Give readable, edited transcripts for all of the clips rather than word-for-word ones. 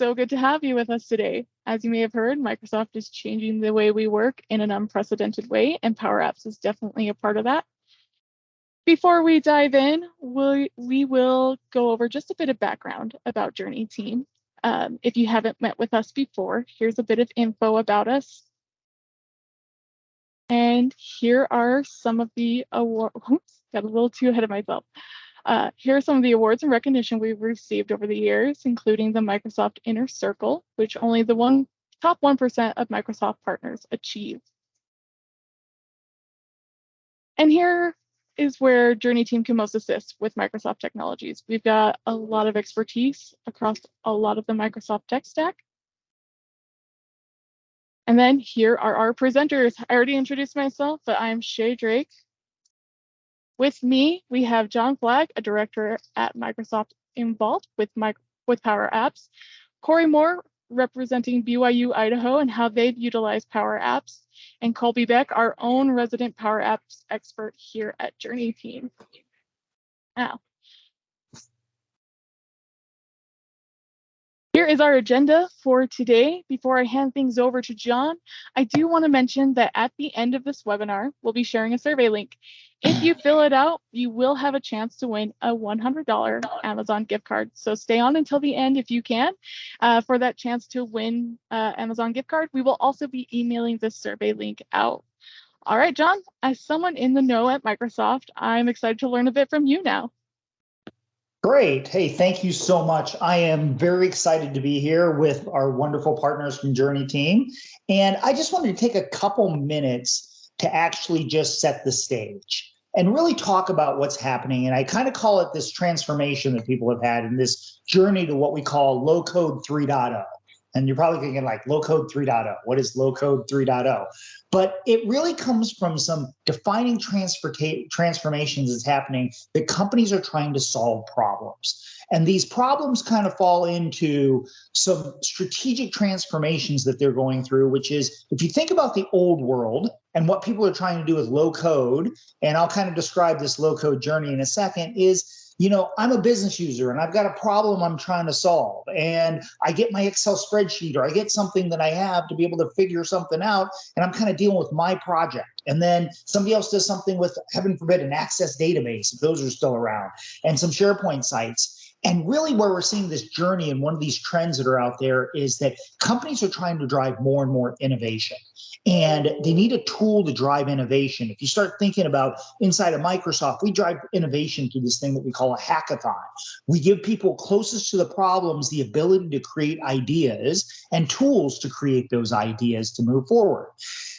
so good to have you with us today. As you may have heard, Microsoft is changing the way we work in an unprecedented way, and Power Apps is definitely a part of that. Before we dive in, we will go over just a bit of background about JourneyTEAM. If you haven't met with us before, here's a bit of info about us. And here are some of the awards. Oops, got a little too ahead of myself. Here are some of the awards and recognition we've received over the years, including the Microsoft Inner Circle, which only the top 1% of Microsoft partners achieve. And here is where JourneyTEAM can most assist with Microsoft technologies. We've got a lot of expertise across a lot of the Microsoft tech stack. And then here are our presenters. I already introduced myself, but I'm Shay Drake. With me, we have John Flagg, a director at Microsoft involved with Power Apps. Corey Moore, representing BYU Idaho and how they've utilized Power Apps. And Colby Beck, our own resident Power Apps expert here at JourneyTEAM. Now, here is our agenda for today. Before I hand things over to John, I do want to mention that at the end of this webinar, we'll be sharing a survey link. If you fill it out, you will have a chance to win a $100 Amazon gift card. So stay on until the end if you can for that chance to win Amazon gift card. We will also be emailing this survey link out. All right, John, as someone in the know at Microsoft, I'm excited to learn a bit from you now. Great. Hey, thank you so much. I am very excited to be here with our wonderful partners from JourneyTEAM. And I just wanted to take a couple minutes to actually just set the stage and really talk about what's happening. And I kind of call it this transformation that people have had in this journey to what we call low code 3.0. And you're probably thinking like low code 3.0. What is low code 3.0? But it really comes from some defining transformations that's happening that companies are trying to solve problems. And these problems kind of fall into some strategic transformations that they're going through, which is if you think about the old world and what people are trying to do with low code, and I'll kind of describe this low code journey in a second, is I'm a business user and I've got a problem I'm trying to solve. And I get my Excel spreadsheet or I get something that I have to be able to figure something out. And I'm kind of dealing with my project. And then somebody else does something with, heaven forbid, an Access database, if those are still around, and some SharePoint sites. And really where we're seeing this journey and one of these trends that are out there is that companies are trying to drive more and more innovation. And they need a tool to drive innovation. If you start thinking about inside of Microsoft, we drive innovation through this thing that we call a hackathon. We give people closest to the problems the ability to create ideas and tools to create those ideas to move forward.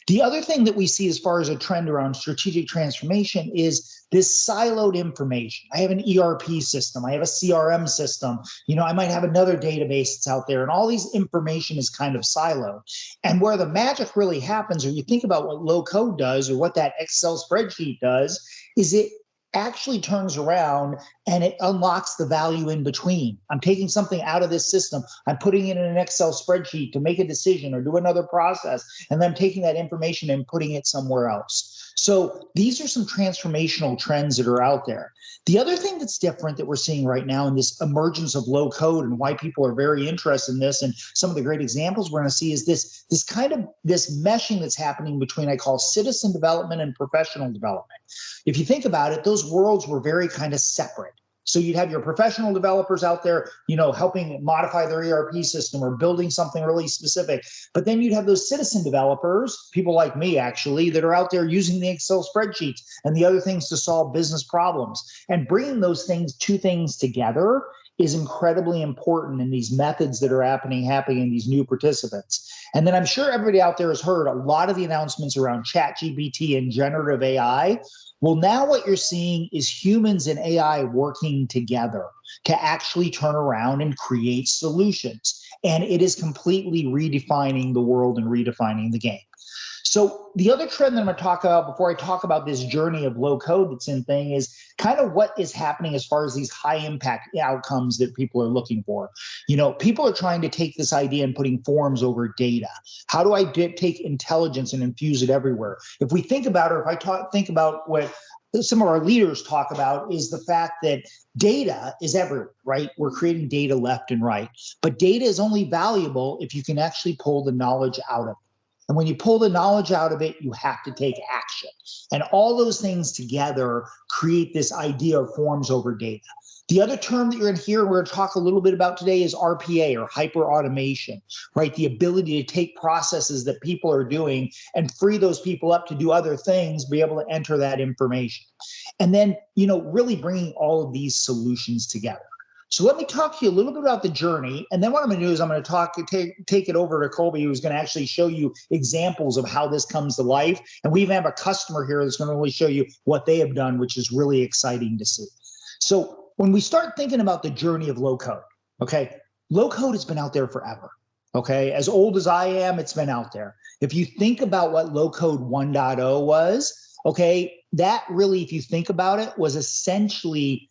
The other thing that we see as far as a trend around strategic transformation is this siloed information. I have an ERP system. I have a CRM system. I might have another database that's out there, and all these information is kind of siloed. And where the magic really happens, or you think about what low code does or what that Excel spreadsheet does, is it actually turns around and it unlocks the value in between. I'm taking something out of this system. I'm putting it in an Excel spreadsheet to make a decision or do another process. And then I'm taking that information and putting it somewhere else. So these are some transformational trends that are out there. The other thing that's different that we're seeing right now in this emergence of low code and why people are very interested in this, and some of the great examples we're going to see, is this meshing that's happening between, I call, citizen development and professional development. If you think about it, those worlds were very kind of separate. So you'd have your professional developers out there, helping modify their ERP system or building something really specific. But then you'd have those citizen developers, people like me actually, that are out there using the Excel spreadsheets and the other things to solve business problems. And bringing those two things together is incredibly important in these methods that are happening in these new participants. And then I'm sure everybody out there has heard a lot of the announcements around ChatGPT and generative AI. Well, now what you're seeing is humans and AI working together to actually turn around and create solutions. And it is completely redefining the world and redefining the game. So the other trend that I'm going to talk about before I talk about this journey of low code that's in thing is kind of what is happening as far as these high impact outcomes that people are looking for. People are trying to take this idea and putting forms over data. How do I take intelligence and infuse it everywhere? If we think about it, if I think about what some of our leaders talk about is the fact that data is everywhere, right? We're creating data left and right, but data is only valuable if you can actually pull the knowledge out of it. And when you pull the knowledge out of it, you have to take action. And all those things together create this idea of forms over data. The other term that you're going to hear, and we're going to talk a little bit about today, is RPA, or hyper automation, right? The ability to take processes that people are doing and free those people up to do other things, be able to enter that information. And then, really bringing all of these solutions together. So let me talk to you a little bit about the journey. And then what I'm going to do is I'm going to take it over to Colby, who's going to actually show you examples of how this comes to life. And we even have a customer here that's going to really show you what they have done, which is really exciting to see. So when we start thinking about the journey of low code, okay, low code has been out there forever. Okay, as old as I am, it's been out there. If you think about what low code 1.0 was, okay, that really, if you think about it, was essentially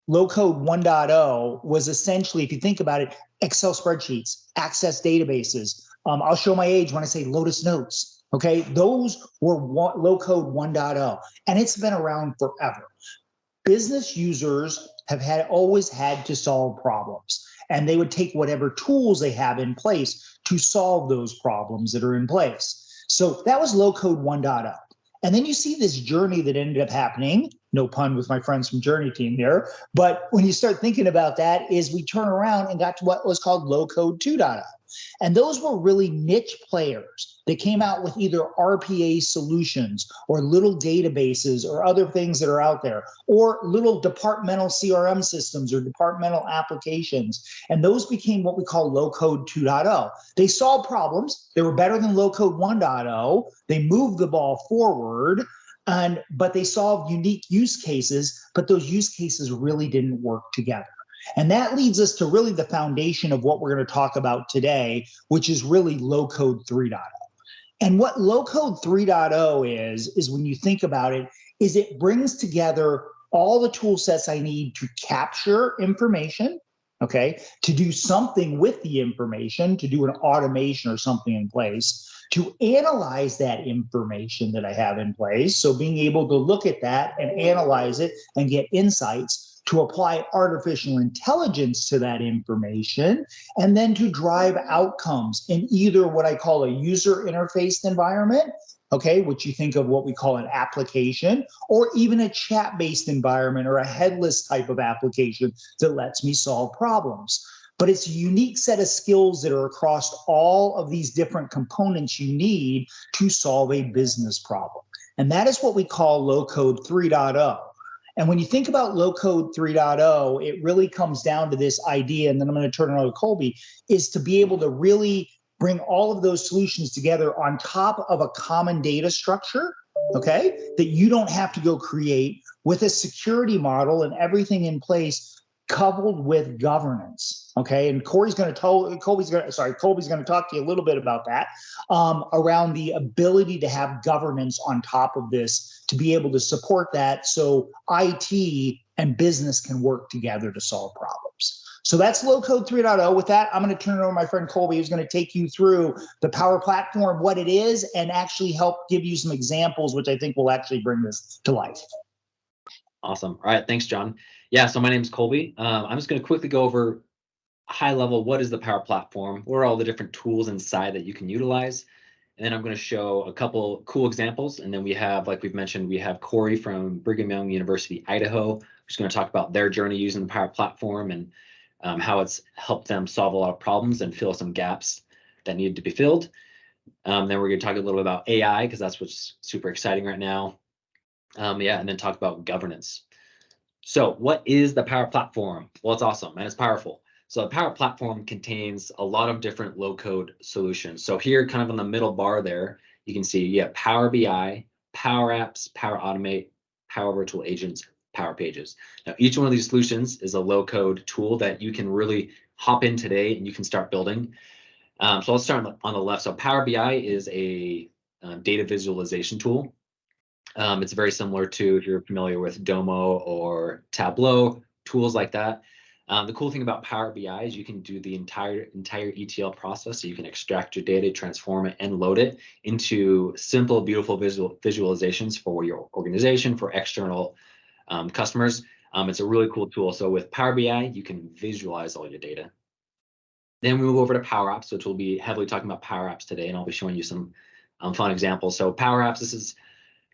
low code 1.0 was essentially, if you think about it, Excel spreadsheets, access databases. I'll show my age when I say Lotus Notes. Okay, those were low code 1.0, and it's been around forever. Business users have always had to solve problems, and they would take whatever tools they have in place to solve those problems that are in place. So that was low code 1.0. And then you see this journey that ended up happening, no pun with my friends from JourneyTEAM there, but when you start thinking about that is we turn around and got to what was called low code 2.0. And those were really niche players that came out with either RPA solutions or little databases or other things that are out there, or little departmental CRM systems or departmental applications. And those became what we call low code 2.0. They solved problems. They were better than low code 1.0. They moved the ball forward, but they solved unique use cases, but those use cases really didn't work together. And that leads us to really the foundation of what we're going to talk about today, which is really low code 3.0. And what low code 3.0 is when you think about it, is it brings together all the tool sets I need to capture information, okay, to do something with the information, to do an automation or something in place, to analyze that information that I have in place. So being able to look at that and analyze it and get insights, to apply artificial intelligence to that information, and then to drive outcomes in either what I call a user interfaced environment, okay, which you think of what we call an application, or even a chat-based environment or a headless type of application that lets me solve problems. But it's a unique set of skills that are across all of these different components you need to solve a business problem. And that is what we call low code 3.0. And when you think about low code 3.0, it really comes down to this idea, and then I'm going to turn it over to Colby, is to be able to really bring all of those solutions together on top of a common data structure, okay, that you don't have to go create, with a security model and everything in place, coupled with governance, okay? And Colby's going to talk to you a little bit about that, around the ability to have governance on top of this to be able to support that, so IT and business can work together to solve problems. So that's low code 3.0. With that, I'm going to turn it over to my friend Colby, who's going to take you through the Power Platform, what it is, and actually help give you some examples, which I think will actually bring this to life. Awesome. All right. Thanks, John. Yeah, so my name is Colby. I'm just going to quickly go over high level, what is the Power Platform? What are all the different tools inside that you can utilize? And then I'm going to show a couple cool examples. And then we have, like we've mentioned, we have Corey from Brigham Young University, Idaho, who's going to talk about their journey using the Power Platform and how it's helped them solve a lot of problems and fill some gaps that needed to be filled. Then we're going to talk a little bit about AI, because that's what's super exciting right now. And then talk about governance. So what is the Power Platform? Well, it's awesome and it's powerful. So the Power Platform contains a lot of different low code solutions. So here, kind of on the middle bar there, you can see you have Power BI, Power Apps, Power Automate, Power Virtual Agents, Power Pages. Now, each one of these solutions is a low code tool that you can really hop in today and you can start building. So let's start on the left. So Power BI is a data visualization tool. It's very similar to, if you're familiar with Domo or Tableau, tools like that. The cool thing about Power BI is you can do the entire ETL process. So you can extract your data, transform it, and load it into simple, beautiful visualizations for your organization, for external customers. It's a really cool tool. So with Power BI, you can visualize all your data. Then we move over to Power Apps, which we'll be heavily talking about Power Apps today, and I'll be showing you some fun examples. So Power Apps, this is,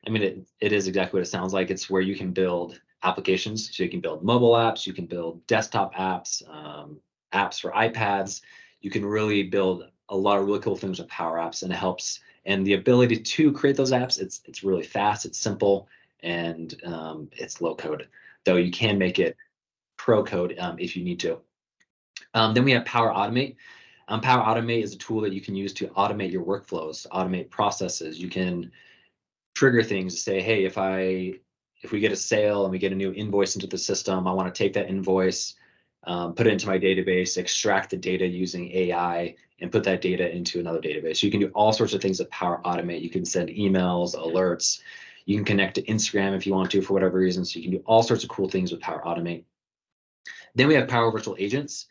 I mean, it is exactly what it sounds like. It's where you can build applications. So you can build mobile apps, you can build desktop apps, apps for iPads. You can really build a lot of really cool things with Power Apps, and it helps. And the ability to create those apps, it's really fast, it's simple, and it's low code. Though you can make it pro code if you need to. Then we have Power Automate. Power Automate is a tool that you can use to automate your workflows, automate processes. You can trigger things to say, hey, if we get a sale and we get a new invoice into the system, I want to take that invoice, put it into my database, extract the data using AI, and put that data into another database. So you can do all sorts of things with Power Automate. You can send emails, alerts. You can connect to Instagram if you want to for whatever reason. So you can do all sorts of cool things with Power Automate. Then we have Power Virtual Agents,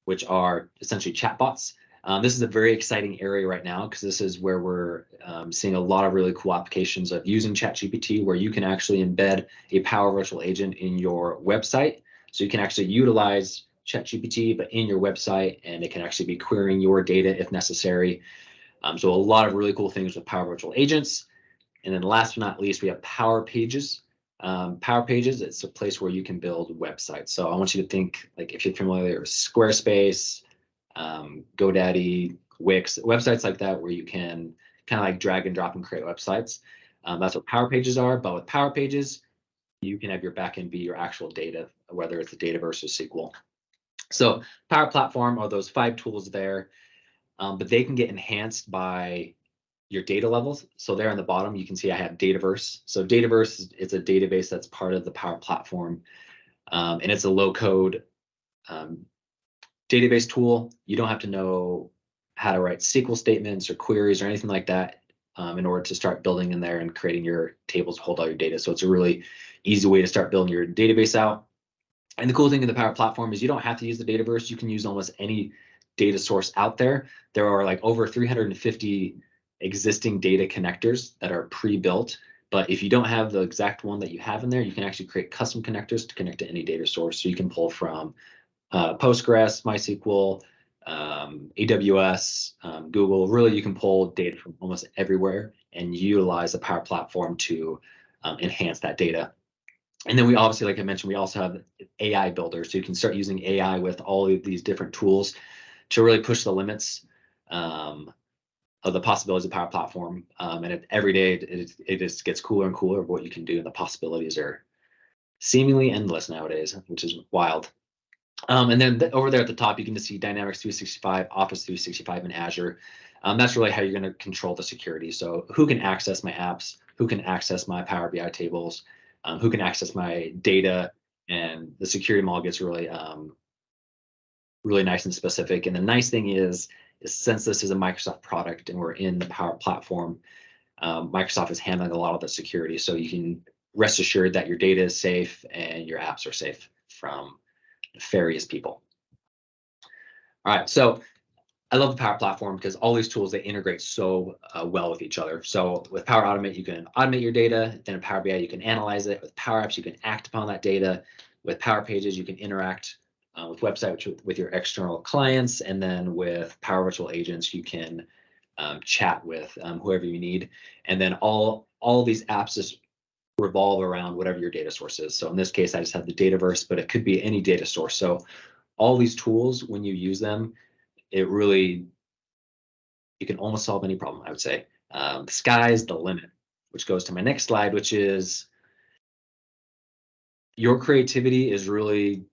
which are essentially chatbots. This is a very exciting area right now because this is where we're seeing a lot of really cool applications of using ChatGPT, where you can actually embed a Power Virtual Agent in your website. So you can actually utilize ChatGPT, but in your website, and it can actually be querying your data if necessary. So a lot of really cool things with Power Virtual Agents. And then last but not least, we have Power Pages. Power Pages, it's a place where you can build websites. So I want you to think, like, if you're familiar with Squarespace, GoDaddy, Wix, websites like that, where you can kind of like drag and drop and create websites. That's what Power Pages are. But with Power Pages, you can have your backend be your actual data, whether it's a Dataverse or SQL. So Power Platform are those 5 tools there, but they can get enhanced by your data levels. So there on the bottom, you can see I have Dataverse. So Dataverse is a database that's part of the Power Platform, and it's a low-code database tool. You don't have to know how to write SQL statements or queries or anything like that in order to start building in there and creating your tables to hold all your data. So it's a really easy way to start building your database out. And the cool thing in the Power Platform is you don't have to use the Dataverse. You can use almost any data source out there. There are like over 350 existing data connectors that are pre-built. But if you don't have the exact one that you have in there, you can actually create custom connectors to connect to any data source. So you can pull from Postgres, MySQL, AWS, Google. Really, you can pull data from almost everywhere and utilize the Power Platform to enhance that data. And then we obviously, like I mentioned, we also have AI Builder. So you can start using AI with all of these different tools to really push the limits of the possibilities of Power Platform. And every day it just gets cooler and cooler of what you can do. And the possibilities are seemingly endless nowadays, which is wild. And then over there at the top, you can just see Dynamics 365, Office 365, and Azure. That's really how you're going to control the security. So who can access my apps, who can access my Power BI tables, who can access my data, and the security model gets really, really nice and specific. And the nice thing is since this is a Microsoft product and we're in the Power Platform, Microsoft is handling a lot of the security. So you can rest assured that your data is safe and your apps are safe from nefarious people. All right, so I love the Power Platform because all these tools, they integrate so well with each other. So with Power Automate, you can automate your data. Then in Power BI, you can analyze it. With Power Apps, you can act upon that data. With Power Pages, you can interact with websites with your external clients. And then with Power Virtual Agents, you can chat with whoever you need. And then all these apps just revolve around whatever your data source is. So in this case, I just have the Dataverse, but it could be any data source. So all these tools, when you use them, you can almost solve any problem, I would say. The sky's the limit, which goes to my next slide, which is your creativity is really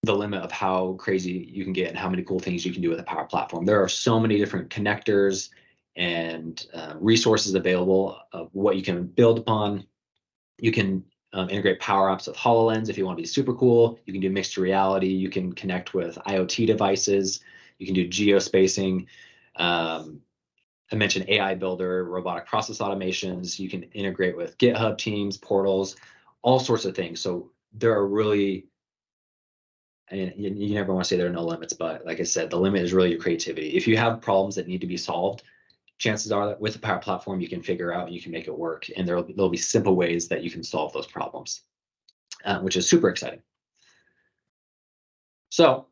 the limit of how crazy you can get and how many cool things you can do with a Power Platform. There are so many different connectors and resources available of what you can build upon. You can integrate Power Apps with HoloLens if you want to be super cool. You can do mixed reality. You can connect with IoT devices. You can do geospacing. I mentioned AI Builder, robotic process automations. You can integrate with GitHub teams, portals, all sorts of things. So there are really and you never want to say there are no limits, but like I said, the limit is really your creativity. If you have problems that need to be solved, chances are that with the Power Platform, you can figure out and you can make it work. And there'll be simple ways that you can solve those problems, which is super exciting. So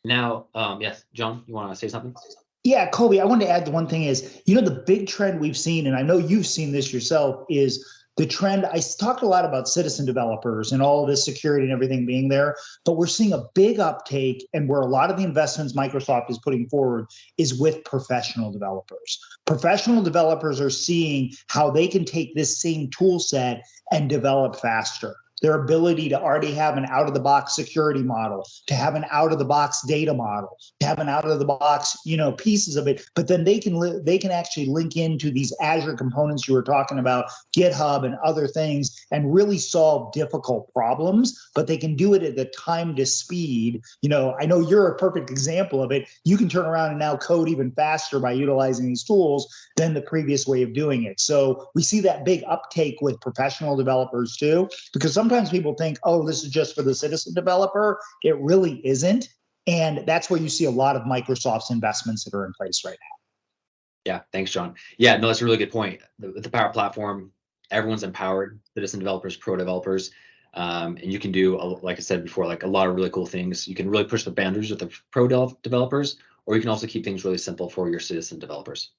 now, yes, John, you want to say something? Yeah, Colby, I wanted to add the one thing is, the big trend we've seen, and I know you've seen this yourself, is the trend. I talked a lot about citizen developers and all of this security and everything being there, but we're seeing a big uptake, and where a lot of the investments Microsoft is putting forward is with professional developers. Professional developers are seeing how they can take this same tool set and develop faster. Their ability to already have an out-of-the-box security model, to have an out-of-the-box data model, to have an out-of-the-box, pieces of it. But then they can actually link into these Azure components you were talking about, GitHub and other things, and really solve difficult problems. But they can do it at the time to speed. I know you're a perfect example of it. You can turn around and now code even faster by utilizing these tools than the previous way of doing it. So we see that big uptake with professional developers too, because sometimes people think, oh, this is just for the citizen developer. It really isn't. And that's where you see a lot of Microsoft's investments that are in place right now. Yeah, thanks, John. Yeah, no, that's a really good point. The Power Platform, everyone's empowered, citizen developers, pro developers, and you can do, like I said before, like a lot of really cool things. You can really push the boundaries with the pro developers, or you can also keep things really simple for your citizen developers.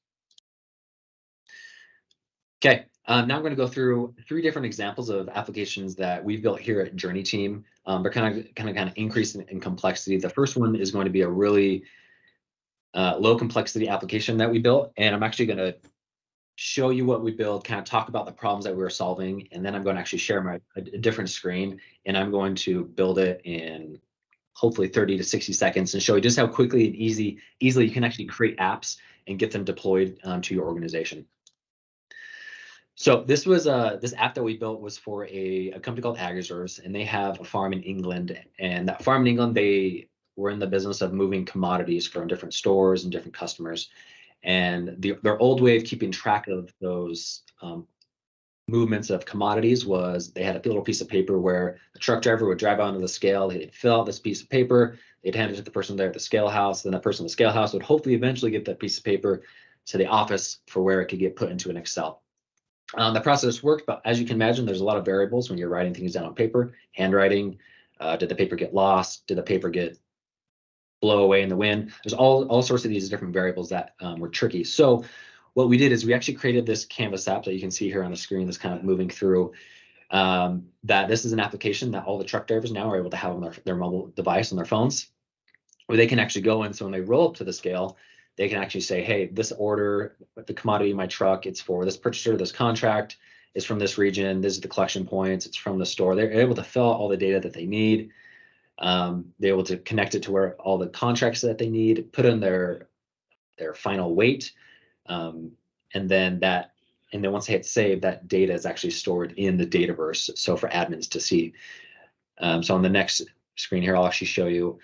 Okay, now I'm going to go through 3 different examples of applications that we've built here at JourneyTEAM. They're kind of increase in complexity. The first one is going to be a really low complexity application that we built, and I'm actually going to show you what we built, kind of talk about the problems that we were solving, and then I'm going to actually share a different screen, and I'm going to build it in hopefully 30 to 60 seconds and show you just how quickly and easily you can actually create apps and get them deployed to your organization. So this was this app that we built was for a company called AgriSource, and they have a farm in England. And that farm in England, they were in the business of moving commodities from different stores and different customers. And their old way of keeping track of those movements of commodities was they had a little piece of paper where the truck driver would drive onto the scale, they'd fill out this piece of paper, they'd hand it to the person there at the scale house, then that person at the scale house would hopefully eventually get that piece of paper to the office for where it could get put into an Excel. The process worked, but as you can imagine, there's a lot of variables when you're writing things down on paper. Handwriting, did the paper get lost? Did the paper get blow away in the wind? There's all sorts of these different variables that were tricky. So what we did is we actually created this Canvas app that you can see here on the screen that's kind of moving through. That this is an application that all the truck drivers now are able to have on their mobile device on their phones, where they can actually go in. So when they roll up to the scale, they can actually say, hey, this order, the commodity in my truck, it's for this purchaser, this contract is from this region, this is the collection points, it's from the store. They're able to fill out all the data that they need. They're able to connect it to where all the contracts that they need, put in their final weight, and then once they hit save, that data is actually stored in the Dataverse, so for admins to see. So on the next screen here, I'll actually show you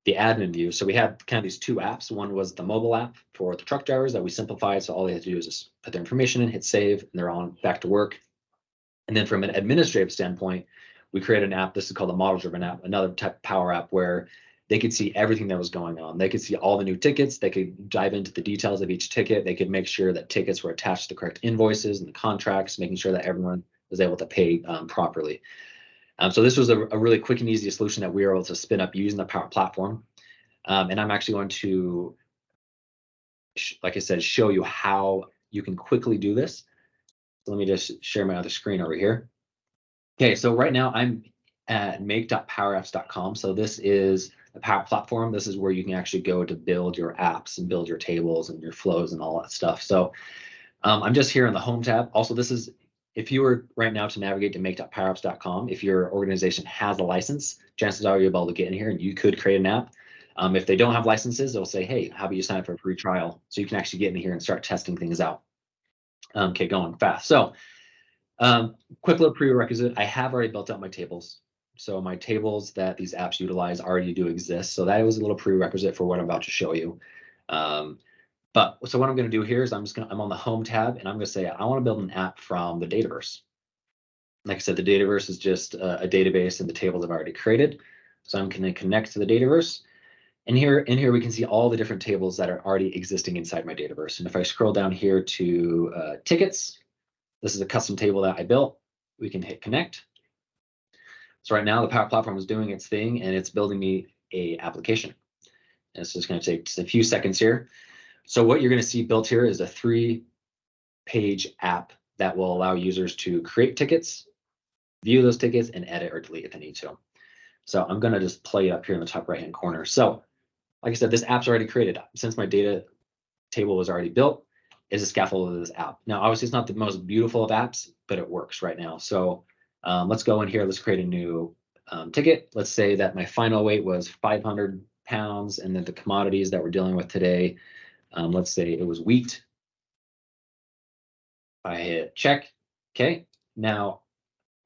the admin view. So we had kind of these 2 apps. One was the mobile app for the truck drivers that we simplified. So all they had to do is just put their information in, hit save, and they're on back to work. And then from an administrative standpoint, we created an app. This is called a model-driven app, another type of power app where they could see everything that was going on. They could see all the new tickets. They could dive into the details of each ticket. They could make sure that tickets were attached to the correct invoices and the contracts, making sure that everyone was able to pay properly. So this was a really quick and easy solution that we were able to spin up using the Power Platform. And I'm actually going to, like I said, show you how you can quickly do this. So let me just share my other screen over here. Okay, so right now I'm at make.powerapps.com. So this is the Power Platform. This is where you can actually go to build your apps and build your tables and your flows and all that stuff. So I'm just here in the Home tab. Also, this is, if you were right now to navigate to make.powerapps.com, if your organization has a license, chances are you'll be able to get in here and you could create an app. If they don't have licenses, they'll say, hey, how about you sign up for a free trial? So you can actually get in here and start testing things out. Okay, going fast. So quick little prerequisite, I have already built out my tables. So my tables that these apps utilize already do exist. So that was a little prerequisite for what I'm about to show you. But so what I'm going to do here is I'm on the Home tab, and I'm going to say I want to build an app from the Dataverse. Like I said, the Dataverse is just a database and the tables I've already created. So I'm going to connect to the Dataverse. And in here, we can see all the different tables that are already existing inside my Dataverse. And if I scroll down here to tickets, this is a custom table that I built. We can hit connect. So right now the Power Platform is doing its thing and it's building me a application. And it's just going to take just a few seconds here. So what you're going to see built here is a 3-page app that will allow users to create tickets, view those tickets, and edit or delete if they need to. So I'm going to just play up here in the top right-hand corner. So like I said, this app's already created. Since my data table was already built, is a scaffold of this app. Now, obviously, it's not the most beautiful of apps, but it works right now. So let's go in here. Let's create a new ticket. Let's say that my final weight was 500 pounds, and then the commodities that we're dealing with today, let's say it was wheat. I hit check. Okay. Now,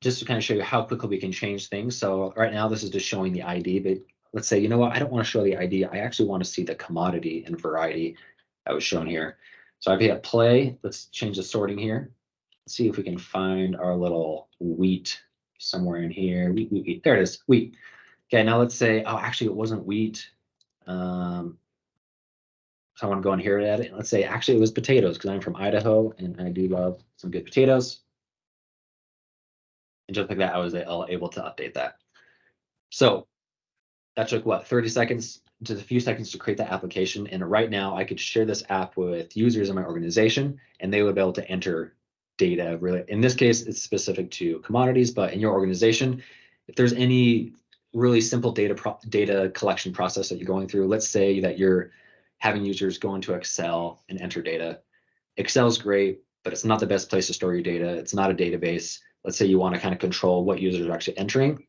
just to kind of show you how quickly we can change things. So right now, this is just showing the ID, but let's say, you know what, I don't want to show the ID. I actually want to see the commodity and variety that was shown here. So I hit play. Let's change the sorting here. Let's see if we can find our little wheat somewhere in here. Wheat. There it is, wheat. Okay, now let's say, oh, actually it wasn't wheat. So I want to go in here at it. Let's say actually it was potatoes because I'm from Idaho and I do love some good potatoes. And just like that, I was able to update that. So that took what, 30 seconds to a few seconds to create that application. And right now I could share this app with users in my organization and they would be able to enter data. Really, in this case, it's specific to commodities, but in your organization, if there's any really simple data collection process that you're going through, let's say that you're having users go into Excel and enter data. Excel's great, but it's not the best place to store your data. It's not a database. Let's say you want to kind of control what users are actually entering.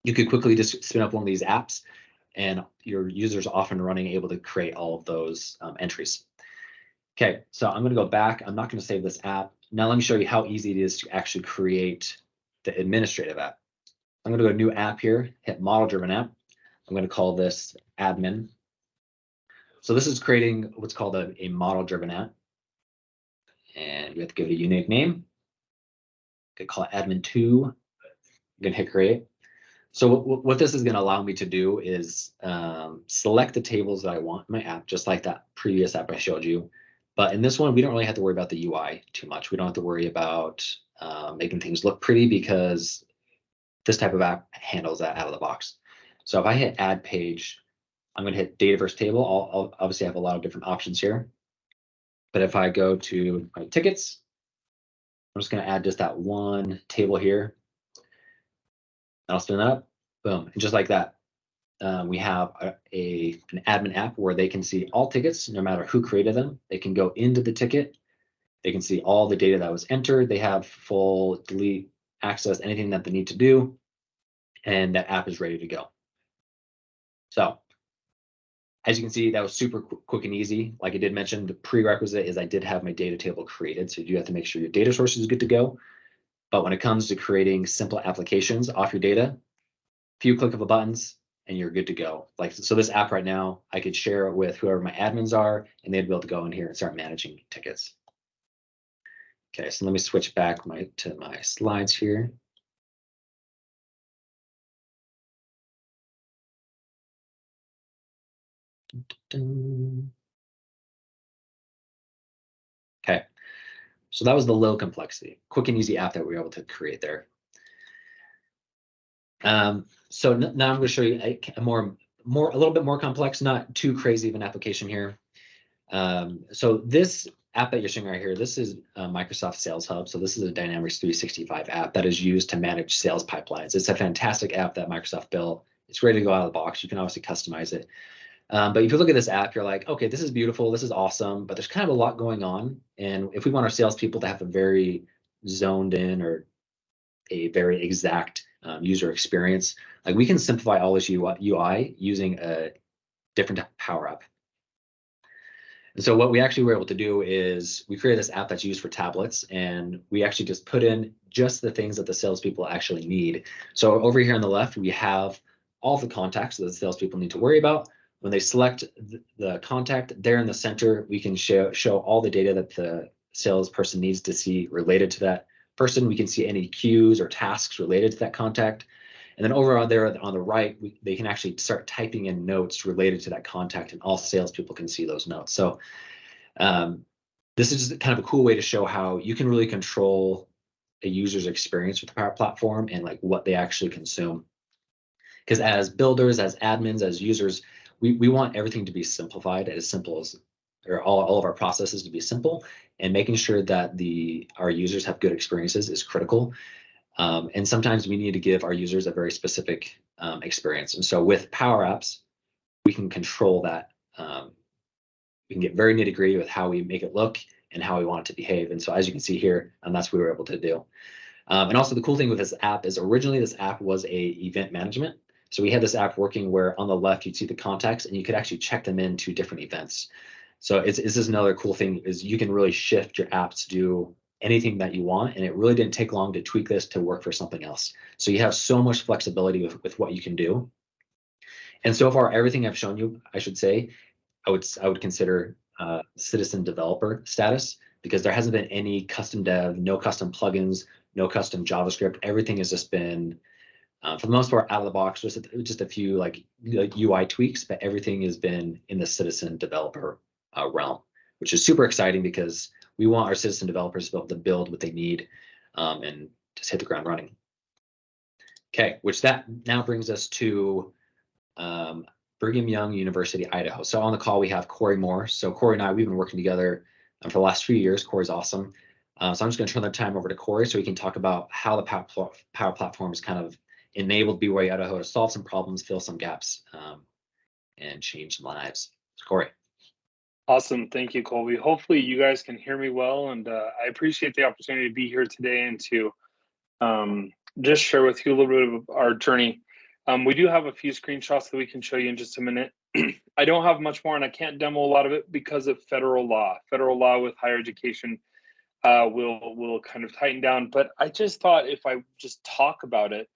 You could quickly just spin up one of these apps and your users are off and running, able to create all of those entries. Okay, so I'm going to go back. I'm not going to save this app. Now let me show you how easy it is to actually create the administrative app. I'm going to go to new app here, hit model driven app. I'm going to call this admin. So this is creating what's called a model driven app. And we have to give it a unique name. I'm going to call it admin2. I'm going to hit create. So what this is going to allow me to do is select the tables that I want in my app, just like that previous app I showed you. But in this one, we don't really have to worry about the UI too much. We don't have to worry about making things look pretty because this type of app handles that out of the box. So if I hit add page, I'm going to hit Dataverse table. I'll obviously have a lot of different options here. But if I go to my tickets, I'm just going to add just that one table here. I'll spin that up, boom, and just like that, we have an admin app where they can see all tickets, no matter who created them. They can go into the ticket. They can see all the data that was entered. They have full delete access, anything that they need to do, and that app is ready to go. So as you can see, that was super quick and easy. Like I did mention, the prerequisite is I did have my data table created, so you do have to make sure your data source is good to go. But when it comes to creating simple applications off your data, few click of the buttons and you're good to go. Like, so this app right now, I could share it with whoever my admins are and they'd be able to go in here and start managing tickets. Okay, so let me switch back to my slides here. Okay, so that was the low complexity, quick and easy app that we were able to create there. So now I'm going to show you a little bit more complex, not too crazy of an application here. So this app that you're seeing right here, this is Microsoft Sales Hub. So this is a Dynamics 365 app that is used to manage sales pipelines. It's a fantastic app that Microsoft built. It's ready to go out of the box. You can obviously customize it. But if you look at this app, you're like, okay, this is beautiful. This is awesome. But there's kind of a lot going on. And if we want our salespeople to have a very zoned in or a very exact user experience, like we can simplify all this UI using a different Power App. And so what we actually were able to do is we created this app that's used for tablets, and we actually just put in just the things that the salespeople actually need. So over here on the left, we have all the contacts that the salespeople need to worry about. When they select the contact, there in the center, we can show all the data that the salesperson needs to see related to that person. We can see any cues or tasks related to that contact. And then over on there on the right, they can actually start typing in notes related to that contact, and all salespeople can see those notes. So this is kind of a cool way to show how you can really control a user's experience with the Power Platform and like what they actually consume. Because as builders, as admins, as users, we want everything to be simplified, as simple as, or all of our processes to be simple, and making sure that our users have good experiences is critical. And sometimes we need to give our users a very specific experience. And so with Power Apps, we can control that. We can get very nitty-gritty with how we make it look and how we want it to behave. And so as you can see here, that's what we were able to do. And also the cool thing with this app is originally this app was a event management. So we had this app working where on the left you'd see the contacts and you could actually check them into different events. So this is another cool thing, is you can really shift your app to do anything that you want, and it really didn't take long to tweak this to work for something else. So you have so much flexibility with what you can do. And so far, everything I've shown you, I should say, I would consider citizen developer status, because there hasn't been any custom dev, no custom plugins, no custom JavaScript. Everything has just been, for the most part, out of the box. Just a few like UI tweaks, but everything has been in the citizen developer realm, which is super exciting because we want our citizen developers to be able to build what they need and just hit the ground running. Okay, which that now brings us to Brigham Young University, Idaho. So on the call, we have Corey Moore. So Corey and I, we've been working together for the last few years. Corey's awesome. So I'm just going to turn the time over to Corey so he can talk about how the Power Platform has kind of enabled BYU Idaho to solve some problems, fill some gaps, and change some lives. So Corey. Awesome. Thank you, Colby. Hopefully you guys can hear me well, and I appreciate the opportunity to be here today and to just share with you a little bit of our journey. We do have a few screenshots that we can show you in just a minute. I don't have much more, and I can't demo a lot of it because of federal law. Federal law with higher education will kind of tighten down. But I just thought if I just talk about it,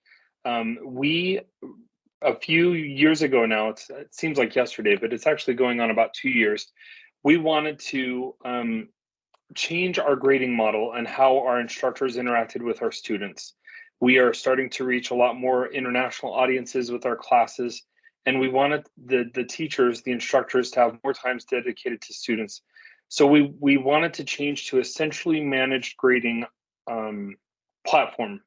a few years ago now, it seems like yesterday, but it's actually going on about 2 years. We wanted to change our grading model and how our instructors interacted with our students. We are starting to reach a lot more international audiences with our classes, and we wanted the teachers, the instructors, to have more times dedicated to students. So we wanted to change to a centrally managed grading platform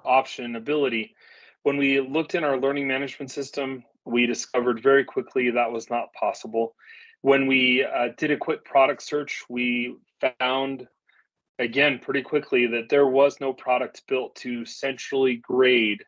option ability. When we looked in our learning management system, we discovered very quickly that was not possible. When we did a quick product search, we found, again, pretty quickly that there was no product built to centrally grade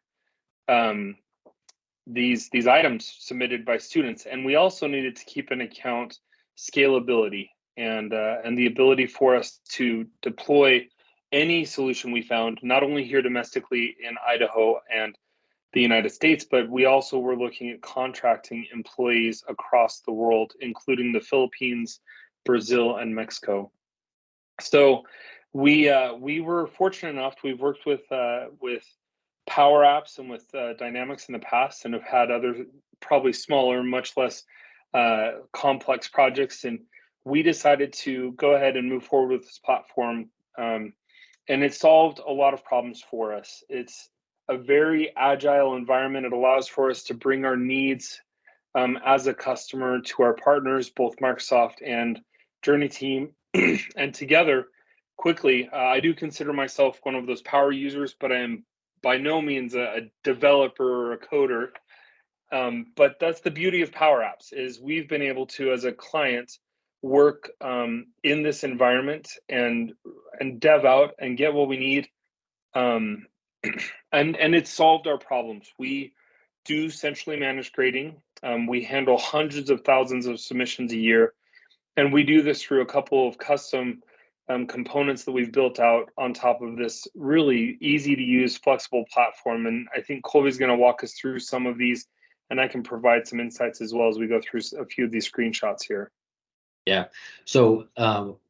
these items submitted by students. And we also needed to keep in account scalability and the ability for us to deploy any solution we found, not only here domestically in Idaho and the United States, but we also were looking at contracting employees across the world, including the Philippines, Brazil, and Mexico. So we were fortunate enough. We've worked with Power Apps and with Dynamics in the past, and have had other probably smaller, much less complex projects. And we decided to go ahead and move forward with this platform, and it solved a lot of problems for us. It's a very agile environment. It allows for us to bring our needs as a customer to our partners, both Microsoft and JourneyTEAM, and together quickly. I do consider myself one of those power users, but I am by no means a developer or a coder. But that's the beauty of Power Apps, is we've been able to, as a client, work in this environment and dev out and get what we need. And it solved our problems. We do centrally managed grading. We handle hundreds of thousands of submissions a year. And we do this through a couple of custom components that we've built out on top of this really easy to use, flexible platform. And I think Colby's going to walk us through some of these, and I can provide some insights as well as we go through a few of these screenshots here. Yeah. So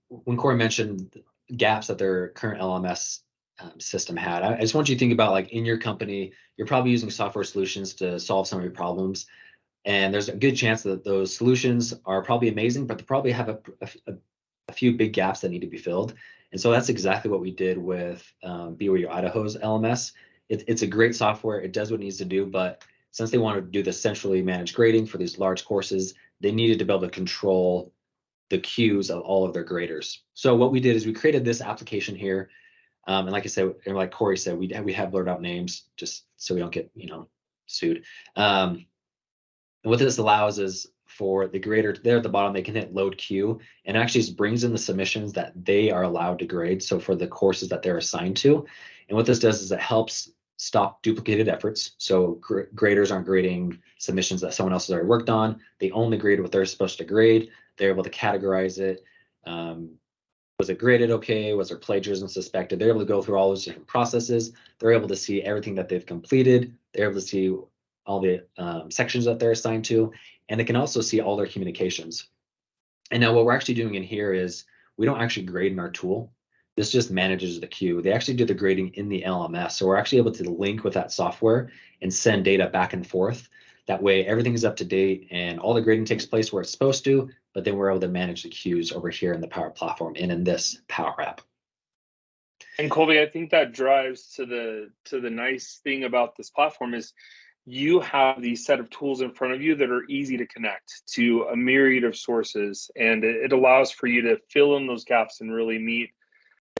when Corey mentioned gaps that their current LMS system had, I just want you to think about, like, in your company, you're probably using software solutions to solve some of your problems. And there's a good chance that those solutions are probably amazing, but they probably have a few big gaps that need to be filled. And so that's exactly what we did with BYU Idaho's LMS. it's a great software. It does what it needs to do, but since they want to do the centrally managed grading for these large courses, they needed to be able to control the queues of all of their graders. So what we did is we created this application here. And like I said, and like Corey said, we have blurred out names just so we don't get, sued. And what this allows is for the grader there at the bottom, they can hit load queue and actually just brings in the submissions that they are allowed to grade. So for the courses that they're assigned to. And what this does is it helps stop duplicated efforts. So graders aren't grading submissions that someone else has already worked on. They only grade what they're supposed to grade. They're able to categorize it. Was it graded okay? Was there plagiarism suspected? They're able to go through all those different processes. They're able to see everything that they've completed. They're able to see all the sections that they're assigned to, and they can also see all their communications. And now what we're actually doing in here is we don't actually grade in our tool. This just manages the queue. They actually do the grading in the LMS. So we're actually able to link with that software and send data back and forth. That way everything is up to date and all the grading takes place where it's supposed to, but then we're able to manage the queues over here in the Power Platform and in this Power App. And Colby, I think that drives to the nice thing about this platform is you have these set of tools in front of you that are easy to connect to a myriad of sources, and it allows for you to fill in those gaps and really meet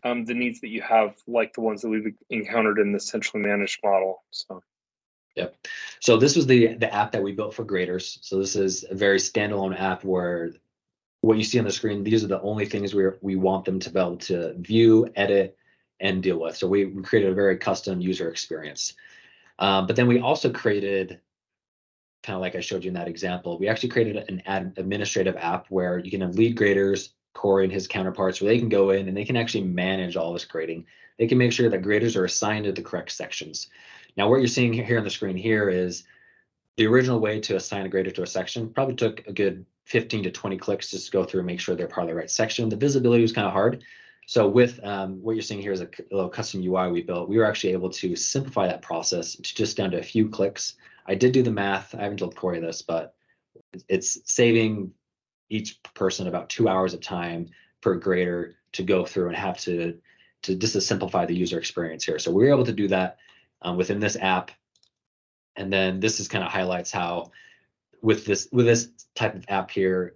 the needs that you have, like the ones that we've encountered in the centrally managed model. So. Yep. So this was the app that we built for graders. So this is a very standalone app where what you see on the screen, these are the only things we want them to be able to view, edit, and deal with. So we created a very custom user experience. But then we also created, kind of like I showed you in that example, we actually created an administrative app where you can have lead graders, Corey and his counterparts, where they can go in and they can actually manage all this grading. They can make sure that graders are assigned to the correct sections. Now, what you're seeing here on the screen here is the original way to assign a grader to a section probably took a good 15 to 20 clicks just to go through and make sure they're part of the right section. The visibility was kind of hard. So with what you're seeing here is a little custom UI we built. We were actually able to simplify that process to just down to a few clicks. I did do the math. I haven't told Corey this, but it's saving each person about 2 hours of time per grader to go through and have to just to simplify the user experience here. So we were able to do that within this app. And then this is kind of highlights how with this type of app here,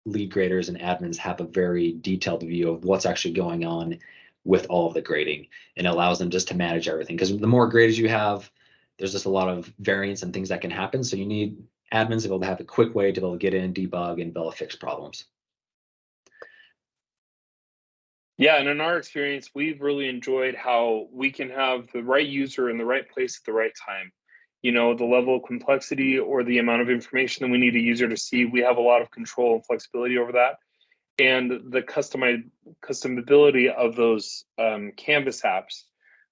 lead graders and admins have a very detailed view of what's actually going on with all of the grading, and it allows them just to manage everything. Because the more graders you have, there's just a lot of variance and things that can happen. So you need admins to be able to have a quick way to be able to get in, debug, and be able to fix problems. Yeah, and in our experience, we've really enjoyed how we can have the right user in the right place at the right time. The level of complexity or the amount of information that we need a user to see, we have a lot of control and flexibility over that. And the customability of those Canvas apps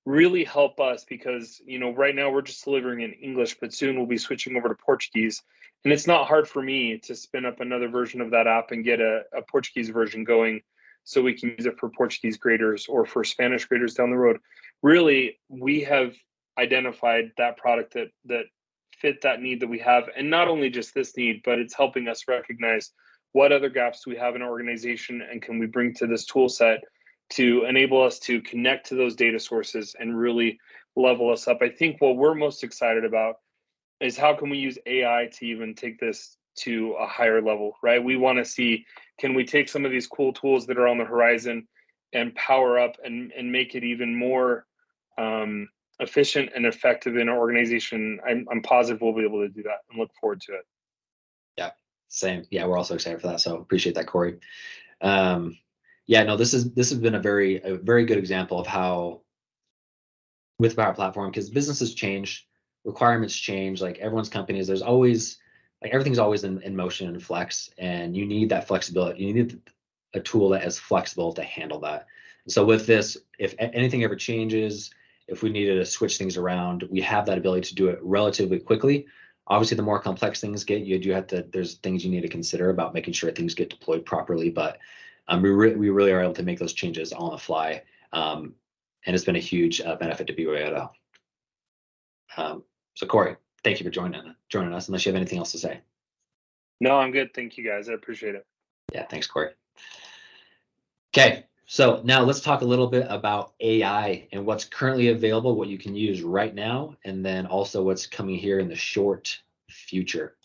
really help us because, right now we're just delivering in English, but soon we'll be switching over to Portuguese. And it's not hard for me to spin up another version of that app and get a Portuguese version going so we can use it for Portuguese graders or for Spanish graders down the road. Really, we have identified that product that fit that need that we have. And not only just this need, but it's helping us recognize what other gaps do we have in our organization and can we bring to this tool set to enable us to connect to those data sources and really level us up. I think what we're most excited about is how can we use AI to even take this to a higher level, right? We want to see, can we take some of these cool tools that are on the horizon and power up and make it even more efficient and effective in our organization? I'm positive we'll be able to do that and look forward to it. Yeah, same. Yeah, we're also excited for that. So appreciate that, Corey. Yeah, no, this has been a very good example of how with Power Platform, because businesses change, requirements change, like everyone's companies, there's always everything's always in motion and flex, and you need that flexibility. You need a tool that is flexible to handle that. So with this, if anything ever changes, if we needed to switch things around, we have that ability to do it relatively quickly. Obviously, the more complex things get, there's things you need to consider about making sure things get deployed properly. But we really are able to make those changes on the fly, and it's been a huge benefit to be able to. So Corey, thank you for joining us. Unless you have anything else to say. No, I'm good. Thank you, guys. I appreciate it. Yeah, thanks, Corey. Okay, So now let's talk a little bit about AI and what's currently available, what you can use right now, and then also what's coming here in the short future.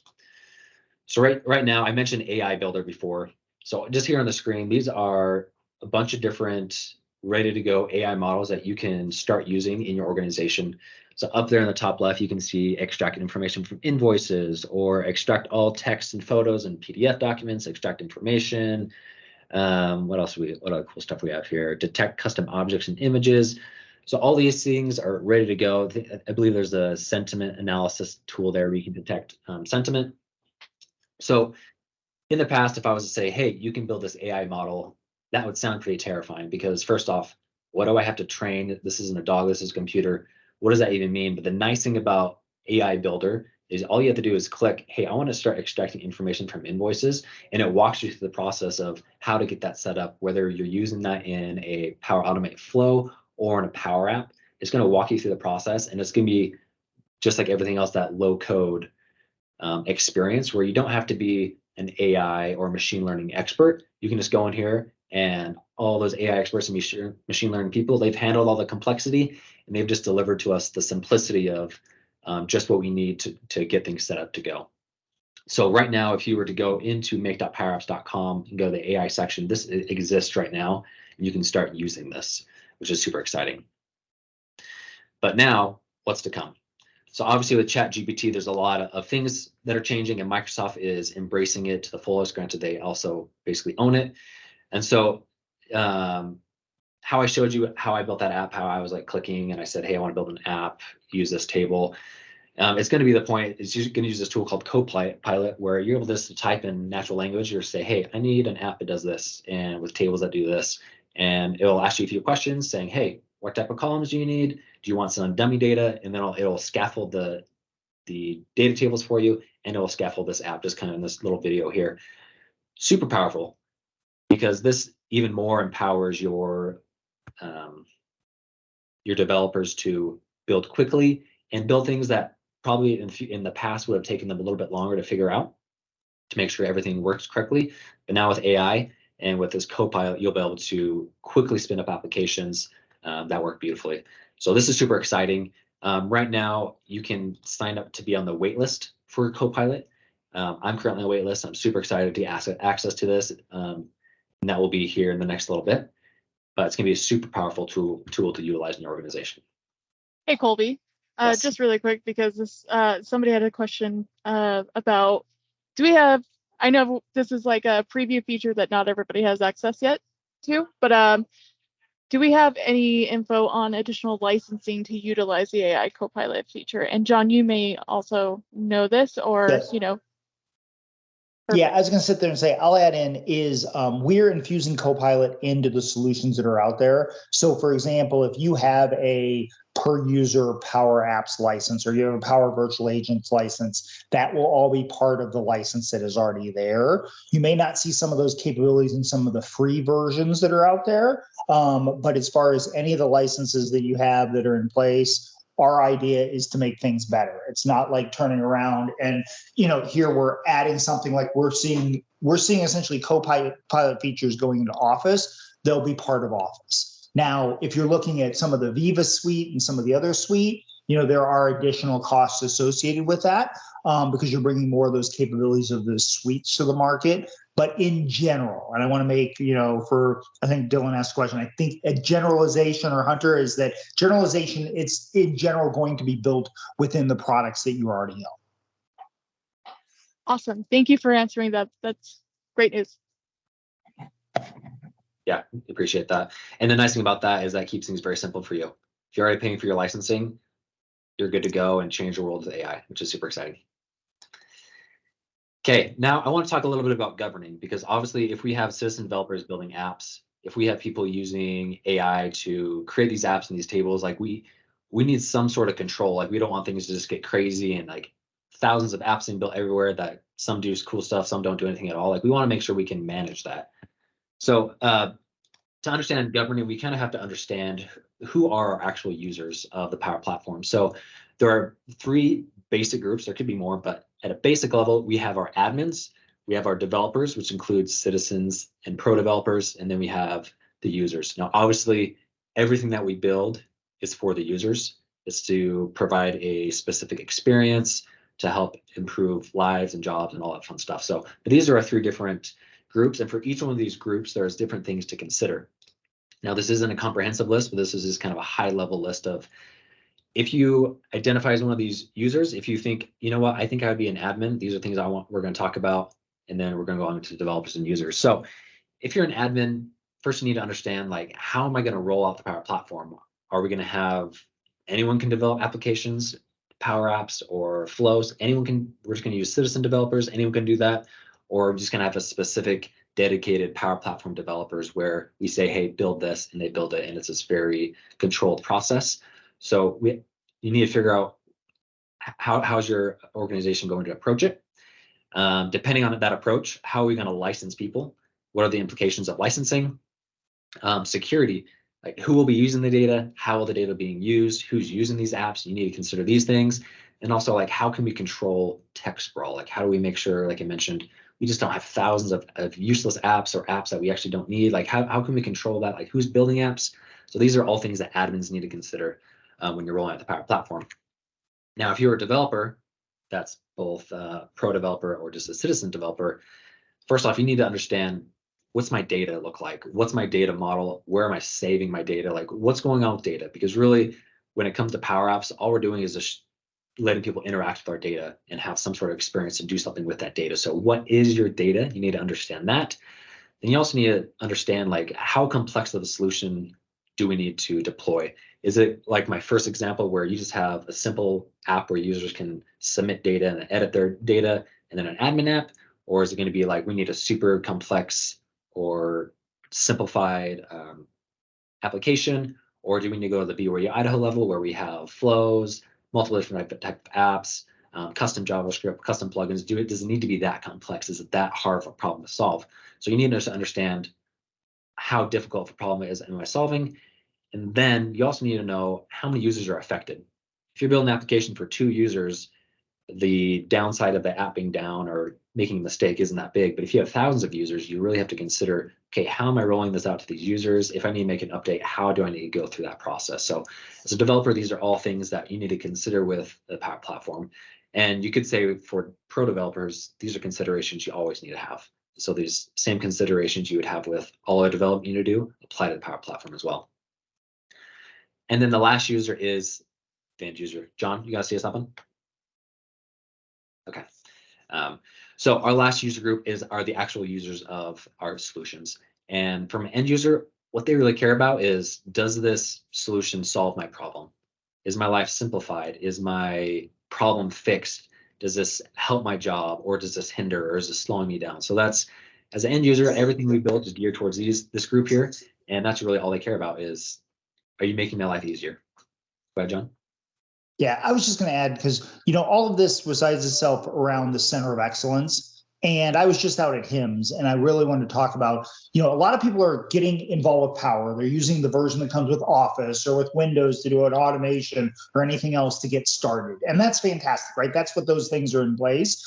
So right now, I mentioned AI Builder before. So just here on the screen, these are a bunch of different ready to go AI models that you can start using in your organization. So up there in the top left, you can see extract information from invoices, or extract all text and photos and PDF documents, extract information. What else what other cool stuff we have here? Detect custom objects and images. So all these things are ready to go. I believe there's a sentiment analysis tool there where you can detect sentiment. So in the past, if I was to say, hey, you can build this AI model, that would sound pretty terrifying, because first off, what do I have to train? This isn't a dog, this is a computer. What does that even mean? But the nice thing about AI Builder is all you have to do is click, hey, I want to start extracting information from invoices, and it walks you through the process of how to get that set up, whether you're using that in a Power Automate flow or in a Power App. It's going to walk you through the process, and it's going to be just like everything else, that low code experience where you don't have to be an AI or machine learning expert. You can just go in here, and all those AI experts and machine learning people, they've handled all the complexity, and they've just delivered to us the simplicity of just what we need to get things set up to go. So right now, if you were to go into make.powerapps.com and go to the AI section, this exists right now, and you can start using this, which is super exciting. But now, what's to come? So obviously with ChatGPT, there's a lot of things that are changing, and Microsoft is embracing it to the fullest. Granted, they also basically own it. And so how I showed you how I built that app, how I was like clicking and I said, hey, I want to build an app, use this table. It's going to be the point, it's going to use this tool called Copilot, where you're able just to type in natural language, or say, hey, I need an app that does this, and with tables that do this. And it'll ask you a few questions saying, hey, what type of columns do you need? Do you want some dummy data? And then it'll scaffold the data tables for you, and it'll scaffold this app just kind of in this little video here. Super powerful, because this even more empowers your developers to build quickly and build things that probably in the past would have taken them a little bit longer to figure out, to make sure everything works correctly. But now with AI and with this Copilot, you'll be able to quickly spin up applications that work beautifully. So this is super exciting. Right now, you can sign up to be on the wait list for Copilot. I'm currently on the wait list. I'm super excited to get access to this, and that will be here in the next little bit. But it's going to be a super powerful tool to utilize in your organization. Hey, Colby, Yes. just really quick, because this somebody had a question about, do we have, I know this is like a preview feature that not everybody has access yet to, but do we have any info on additional licensing to utilize the AI Copilot feature? And John, you may also know this, or, Yes. you know. Yeah, I was going to sit there and say, I'll add in is we're infusing Copilot into the solutions that are out there. So for example, if you have a per user Power Apps license, or you have a Power Virtual Agents license, that will all be part of the license that is already there. You may not see some of those capabilities in some of the free versions that are out there. But as far as any of the licenses that you have that are in place, our idea is to make things better. It's not like turning around and, here we're adding something like we're seeing essentially Copilot features going into Office. They'll be part of Office. Now, if you're looking at some of the Viva suite and some of the other suite, there are additional costs associated with that because you're bringing more of those capabilities of the suites to the market. But in general, and I want to make, I think Dylan asked a question, I think a generalization, or Hunter, is that generalization, it's in general going to be built within the products that you already own. Awesome. Thank you for answering that. That's great news. Yeah, appreciate that. And the nice thing about that is that keeps things very simple for you. If you're already paying for your licensing, you're good to go and change the world with AI, which is super exciting. Okay, now I want to talk a little bit about governing, because obviously if we have citizen developers building apps, if we have people using AI to create these apps and these tables, like we need some sort of control. Like we don't want things to just get crazy and like thousands of apps being built everywhere that some do cool stuff, some don't do anything at all. Like we want to make sure we can manage that. So to understand governing, we kind of have to understand who are our actual users of the Power Platform. So there are three basic groups. There could be more, but at a basic level, we have our admins, we have our developers, which includes citizens and pro developers, and then we have the users. Now, obviously, everything that we build is for the users. It's to provide a specific experience to help improve lives and jobs and all that fun stuff. So, but these are our 3 different groups, and for each one of these groups, there's different things to consider. Now, this isn't a comprehensive list, but this is just kind of a high-level list of, if you identify as one of these users, if you think, you know what, I think I would be an admin, these are things we're going to talk about, and then we're going to go on to developers and users. So if you're an admin, first you need to understand, like, how am I going to roll out the Power Platform? Are we going to have anyone can develop applications, Power Apps or flows? We're just going to use citizen developers, anyone can do that? Or we're just going to have a specific dedicated Power Platform developers where we say, hey, build this, and they build it, and it's this very controlled process. So you need to figure out how's your organization going to approach it. Depending on that approach, how are we going to license people? What are the implications of licensing? Security, like who will be using the data? How will the data being used? Who's using these apps? You need to consider these things. And also, like, how can we control tech sprawl? Like, how do we make sure, like I mentioned, we just don't have thousands of useless apps or apps that we actually don't need? Like, how can we control that? Like, who's building apps? So these are all things that admins need to consider when you're rolling out the Power Platform. Now, if you're a developer, that's both a pro developer or just a citizen developer, first off, you need to understand, what's my data look like? What's my data model? Where am I saving my data? Like, what's going on with data? Because really, when it comes to Power Apps, all we're doing is just letting people interact with our data and have some sort of experience and do something with that data. So what is your data? You need to understand that. Then you also need to understand, like, how complex of a solution do we need to deploy? Is it like my first example where you just have a simple app where users can submit data and edit their data and then an admin app? Or is it going to be like, we need a super complex or simplified application? Or do we need to go to the BYU Idaho level where we have flows, multiple different type of apps, custom JavaScript, custom plugins? Does it need to be that complex? Is it that hard of a problem to solve? So you need to understand how difficult of a problem is am I solving? And then you also need to know how many users are affected. If you're building an application for 2 users, the downside of the app being down or making a mistake isn't that big. But if you have thousands of users, you really have to consider, okay, how am I rolling this out to these users? If I need to make an update, how do I need to go through that process? So as a developer, these are all things that you need to consider with the Power Platform. And you could say for pro developers, these are considerations you always need to have. So these same considerations you would have with all the development you need to do, apply to the Power Platform as well. And then the last user is the end user. John, you guys see us happen? Okay. So our last user group are the actual users of our solutions. And from an end user, what they really care about is, does this solution solve my problem? Is my life simplified? Is my problem fixed? Does this help my job, or does this hinder, or is this slowing me down? So that's, as an end user, everything we build is geared towards this group here. And that's really all they care about is, are you making my life easier? Go ahead, John. Yeah, I was just going to add, because, all of this resides itself around the center of excellence. And I was just out at HIMSS, and I really wanted to talk about, a lot of people are getting involved with Power. They're using the version that comes with Office or with Windows to do an automation or anything else to get started. And that's fantastic, right? That's what those things are in place.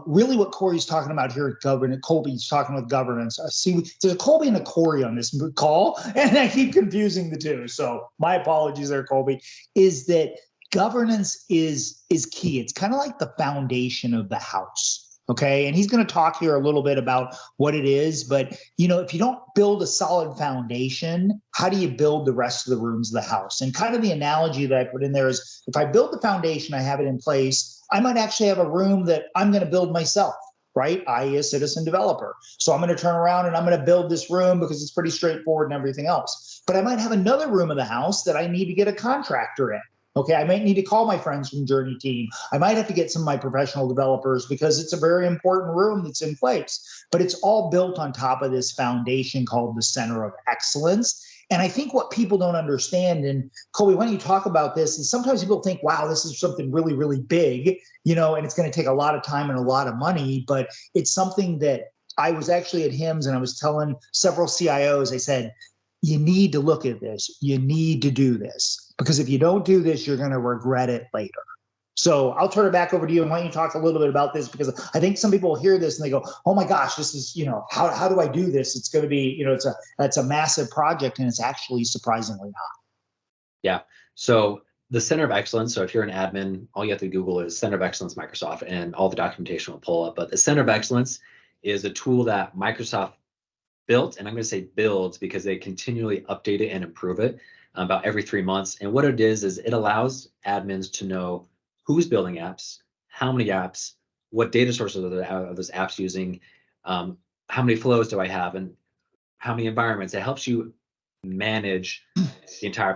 Really what Corey's talking about here at governance, Colby's talking with governance. I see there's a Colby and a Corey on this call, and I keep confusing the two. So my apologies there, Colby, is that governance is key. It's kind of like the foundation of the house. Okay. And he's going to talk here a little bit about what it is. But, if you don't build a solid foundation, how do you build the rest of the rooms of the house? And kind of the analogy that I put in there is, if I build the foundation, I have it in place, I might actually have a room that I'm going to build myself, right? I.e. a citizen developer. So I'm going to turn around and I'm going to build this room because it's pretty straightforward and everything else. But I might have another room of the house that I need to get a contractor in. Okay, I might need to call my friends from JourneyTEAM. I might have to get some of my professional developers because it's a very important room that's in place. But it's all built on top of this foundation called the center of excellence. And I think what people don't understand, and Colby, why don't you talk about this, is sometimes people think, wow, this is something really, really big, and it's going to take a lot of time and a lot of money. But it's something that I was actually at HIMSS and I was telling several CIOs, I said, you need to look at this. You need to do this. Because if you don't do this, you're going to regret it later. So I'll turn it back over to you and why don't you talk a little bit about this, because I think some people hear this and they go, oh my gosh, this is, how do I do this? It's going to be, it's a massive project, and it's actually surprisingly not. Yeah. So the Center of Excellence, so if you're an admin, all you have to Google is Center of Excellence Microsoft, and all the documentation will pull up. But the Center of Excellence is a tool that Microsoft built, and I'm going to say builds because they continually update it and improve it about every 3 months. And what it is it allows admins to know who's building apps, how many apps, what data sources are those apps using, how many flows do I have, and how many environments. It helps you manage the entire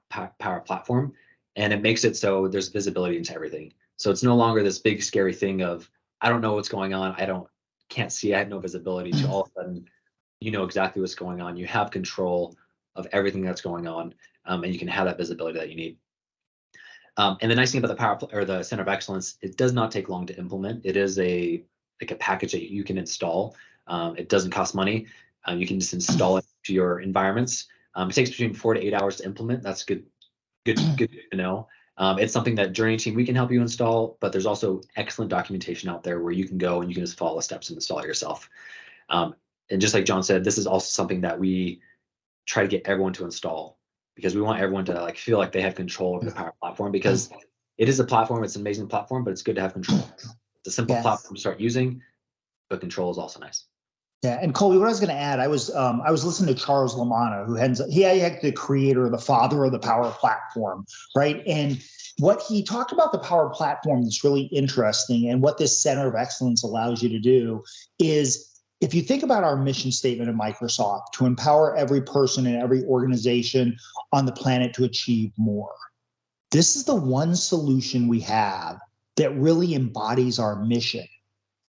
Power Platform, and it makes it so there's visibility into everything. So it's no longer this big scary thing of, I don't know what's going on, can't see, I have no visibility, to all of a sudden you know exactly what's going on. You have control of everything that's going on, and you can have that visibility that you need. And the nice thing about the Center of Excellence, it does not take long to implement. It is like a package that you can install. It doesn't cost money. You can just install it to your environments. It takes between 4 to 8 hours to implement. That's good to know. It's something that JourneyTEAM, we can help you install, but there's also excellent documentation out there where you can go and you can just follow the steps and install it yourself. And just like John said, this is also something that we try to get everyone to install, because we want everyone to feel like they have control over the Power Platform, because it is a platform, it's an amazing platform, but it's good to have control. It's a simple platform to start using, but control is also nice. Yeah, and Colby, what I was going to add, I was listening to Charles Lamanna, who had the creator, the father of the Power Platform, right? And what he talked about the Power Platform that's really interesting, and what this Center of Excellence allows you to do is, if you think about our mission statement at Microsoft, to empower every person and every organization on the planet to achieve more, this is the one solution we have that really embodies our mission.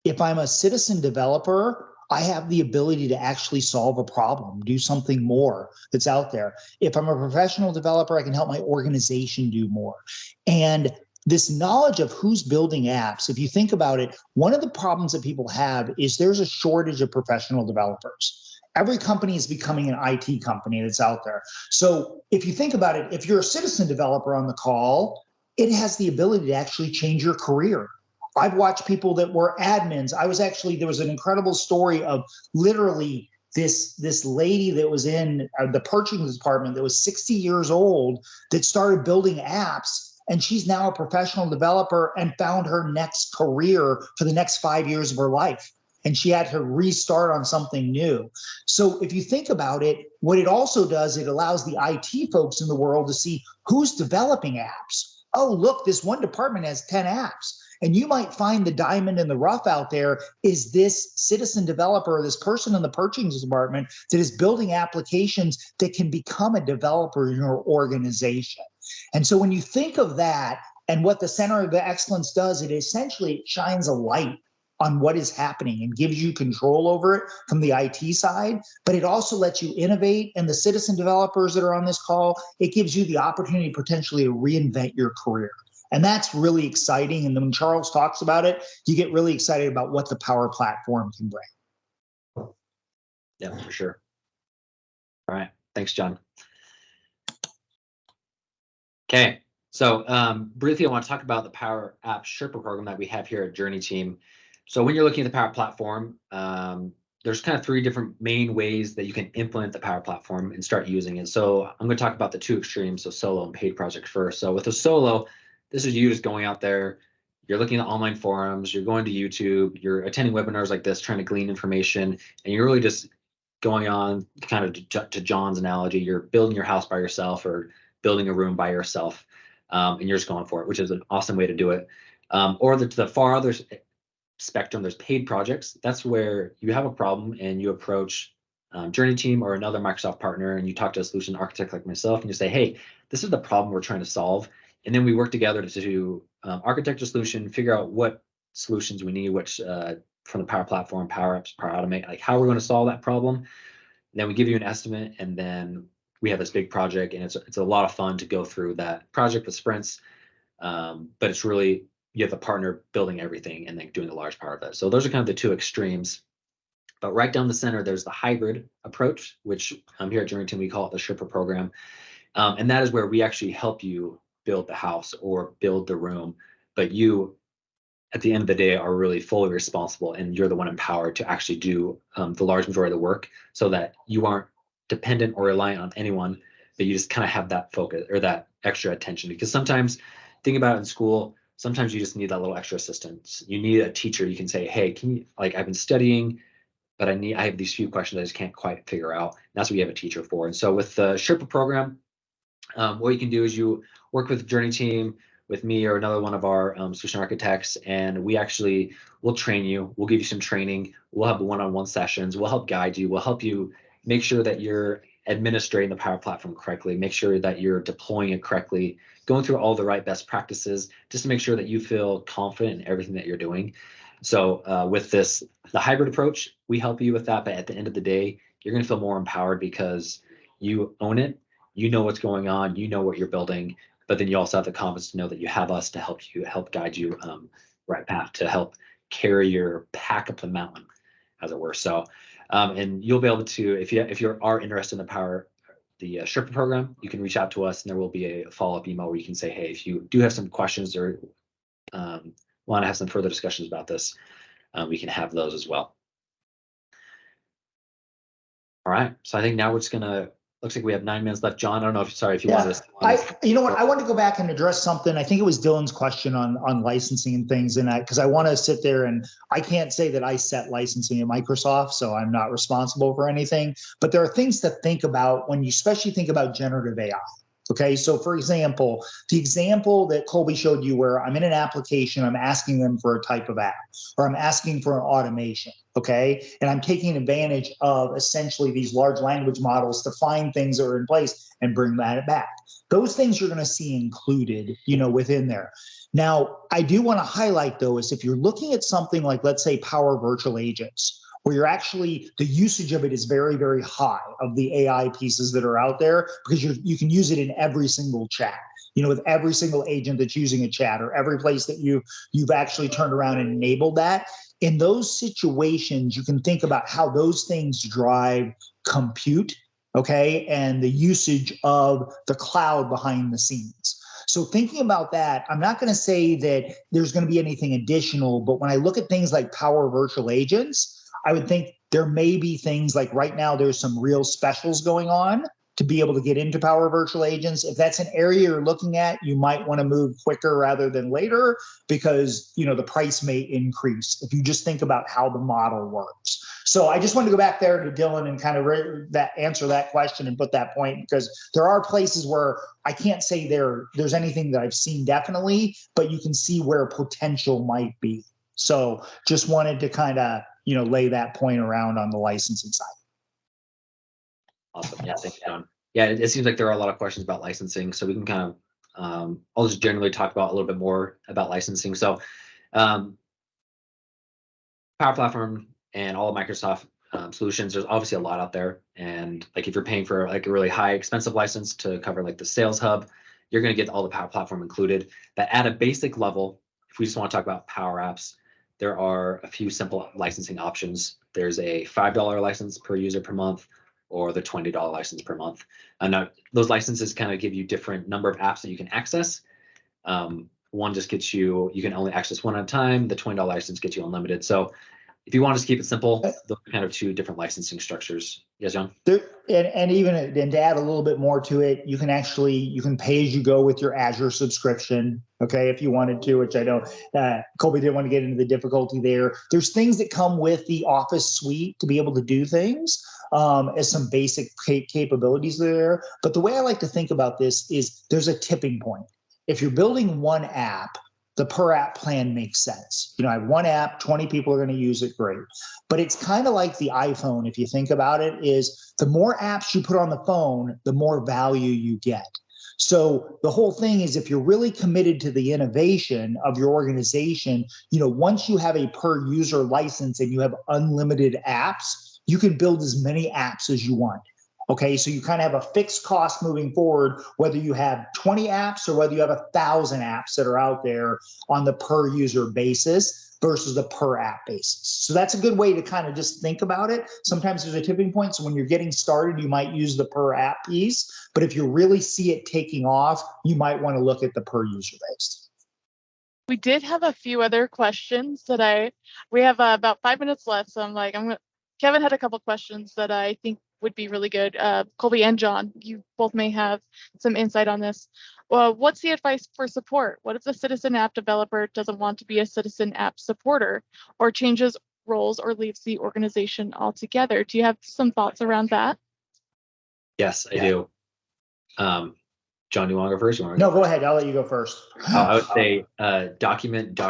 If I'm a citizen developer, I have the ability to actually solve a problem, do something more that's out there. If I'm a professional developer, I can help my organization do more. And this knowledge of who's building apps, if you think about it, one of the problems that people have is there's a shortage of professional developers. Every company is becoming an IT company that's out there. So if you think about it, if you're a citizen developer on the call, it has the ability to actually change your career. I've watched people that were admins. There was an incredible story of literally this lady that was in the purchasing department that was 60 years old that started building apps. And she's now a professional developer and found her next career for the next 5 years of her life. And she had to restart on something new. So if you think about it, what it also does, it allows the IT folks in the world to see who's developing apps. Oh, look, this one department has 10 apps. And you might find the diamond in the rough out there is this citizen developer, this person in the purchasing department that is building applications that can become a developer in your organization. And so when you think of that and what the Center of Excellence does, it essentially shines a light on what is happening and gives you control over it from the IT side, but it also lets you innovate. And the citizen developers that are on this call, it gives you the opportunity potentially to reinvent your career. And that's really exciting. And then when Charles talks about it, you get really excited about what the Power Platform can bring. Yeah, for sure. All right. Thanks, John. Okay. So briefly, I want to talk about the Power App Sherpa program that we have here at JourneyTEAM. So when you're looking at the Power Platform, there's kind of 3 different main ways that you can implement the Power Platform and start using it. So I'm going to talk about the 2 extremes, so solo and paid project first. So with a solo, this is you just going out there, you're looking at online forums, you're going to YouTube, you're attending webinars like this, trying to glean information, and you're really just going on kind of to John's analogy, you're building your house by yourself or building a room by yourself, and you're just going for it, which is an awesome way to do it. Or to the far other spectrum, there's paid projects. That's where you have a problem and you approach JourneyTEAM or another Microsoft partner, and you talk to a solution architect like myself, and you say, hey, this is the problem we're trying to solve. And then we work together to architect a solution, figure out what solutions we need, which from the Power Platform, Power Apps, Power Automate, like how we're going to solve that problem. And then we give you an estimate, and then we have this big project, and it's a lot of fun to go through that project with sprints. But it's really, you have a partner building everything and then doing the large part of it. So those are kind of the 2 extremes. But right down the center, there's the hybrid approach, which here at JourneyTEAM, we call it the Sherpa program. And that is where we actually help you build the house or build the room, but you, at the end of the day, are really fully responsible, and you're the one empowered to actually do the large majority of the work, so that you aren't dependent or reliant on anyone, but you just kind of have that focus or that extra attention. Because sometimes, think about it in school, sometimes you just need that little extra assistance. You need a teacher. You can say, hey, can you, like, I've been studying, but I have these few questions I just can't quite figure out. And that's what you have a teacher for. And so with the Sherpa program, what you can do is you work with JourneyTEAM, with me or another one of our solution architects, and we actually will train you. We'll give you some training. We'll have one-on-one sessions. We'll help guide you. We'll help you make sure that you're administrating the Power Platform correctly, make sure that you're deploying it correctly, going through all the right best practices, just to make sure that you feel confident in everything that you're doing. So with this, the hybrid approach, we help you with that, but at the end of the day, you're going to feel more empowered because you own it, you know what's going on, you know what you're building, but then you also have the confidence to know that you have us to help guide you right path, to help carry your pack up the mountain, as it were. So, and you'll be able to, if you are interested in the Sherpa program, you can reach out to us, and there will be a follow-up email where you can say, hey, if you do have some questions or want to have some further discussions about this, we can have those as well. All right, so I think now we're just gonna, looks like we have 9 minutes left. John, I don't know if you want to. You know what? I want to go back and address something. I think it was Dylan's question on licensing and things, and because I want to sit there, and I can't say that I set licensing at Microsoft, so I'm not responsible for anything. But there are things to think about when you especially think about generative AI. Okay, so for example, the example that Colby showed you where I'm in an application, I'm asking them for a type of app, or I'm asking for an automation, okay? And I'm taking advantage of essentially these large language models to find things that are in place and bring that back. Those things you're gonna see included, within there. Now, I do wanna highlight though, is if you're looking at something like, let's say, Power Virtual Agents, where you're actually, the usage of it is very, very high of the AI pieces that are out there, because you can use it in every single chat, with every single agent that's using a chat, or every place that you've actually turned around and enabled that. In those situations, you can think about how those things drive compute, okay, and the usage of the cloud behind the scenes. So thinking about that, I'm not going to say that there's going to be anything additional, but when I look at things like Power Virtual Agents, I would think there may be things like right now there's some real specials going on to be able to get into Power Virtual Agents. If that's an area you're looking at, you might want to move quicker rather than later, because the price may increase if you just think about how the model works. So I just wanted to go back there to Dylan and kind of answer that question and put that point, because there are places where I can't say there's anything that I've seen definitely, but you can see where potential might be. So just wanted to kind of lay that point around on the licensing side. Awesome. Yeah, thanks, John. Yeah, it seems like there are a lot of questions about licensing, so we can kind of, I'll just generally talk about a little bit more about licensing. So Power Platform and all of Microsoft solutions, there's obviously a lot out there. And like if you're paying for like a really high expensive license to cover like the Sales Hub, you're going to get all the Power Platform included. But at a basic level, if we just want to talk about Power Apps, there are a few simple licensing options. There's a $5 license per user per month, or the $20 license per month. And now those licenses kind of give you different number of apps that you can access. One just gets you can only access one at a time. The $20 license gets you unlimited. So if you want to just keep it simple, those are kind of two different licensing structures. Yes, John? And to add a little bit more to it, you can pay as you go with your Azure subscription, okay, if you wanted to, which I know Colby didn't want to get into the difficulty there. There's things that come with the Office suite to be able to do things as some basic capabilities there. But the way I like to think about this is there's a tipping point. If you're building one app, the per app plan makes sense. I have one app, 20 people are going to use it, great. But it's kind of like the iPhone, if you think about it, is the more apps you put on the phone, the more value you get. So the whole thing is, if you're really committed to the innovation of your organization, once you have a per user license and you have unlimited apps, you can build as many apps as you want. Okay, so you kind of have a fixed cost moving forward, whether you have 20 apps or whether you have 1,000 apps that are out there on the per user basis versus the per app basis. So that's a good way to kind of just think about it. Sometimes there's a tipping point. So when you're getting started, you might use the per app piece. But if you really see it taking off, you might want to look at the per user base. We did have a few other questions that we have about 5 minutes left. So I'm like, Kevin had a couple questions that I think would be really good. Colby and John, you both may have some insight on this. Well, what's the advice for support? What if the citizen app developer doesn't want to be a citizen app supporter or changes roles or leaves the organization altogether? Do you have some thoughts around that? Yes, I do. John, do you want to go first? No, go ahead. I'll let you go first. I would say document.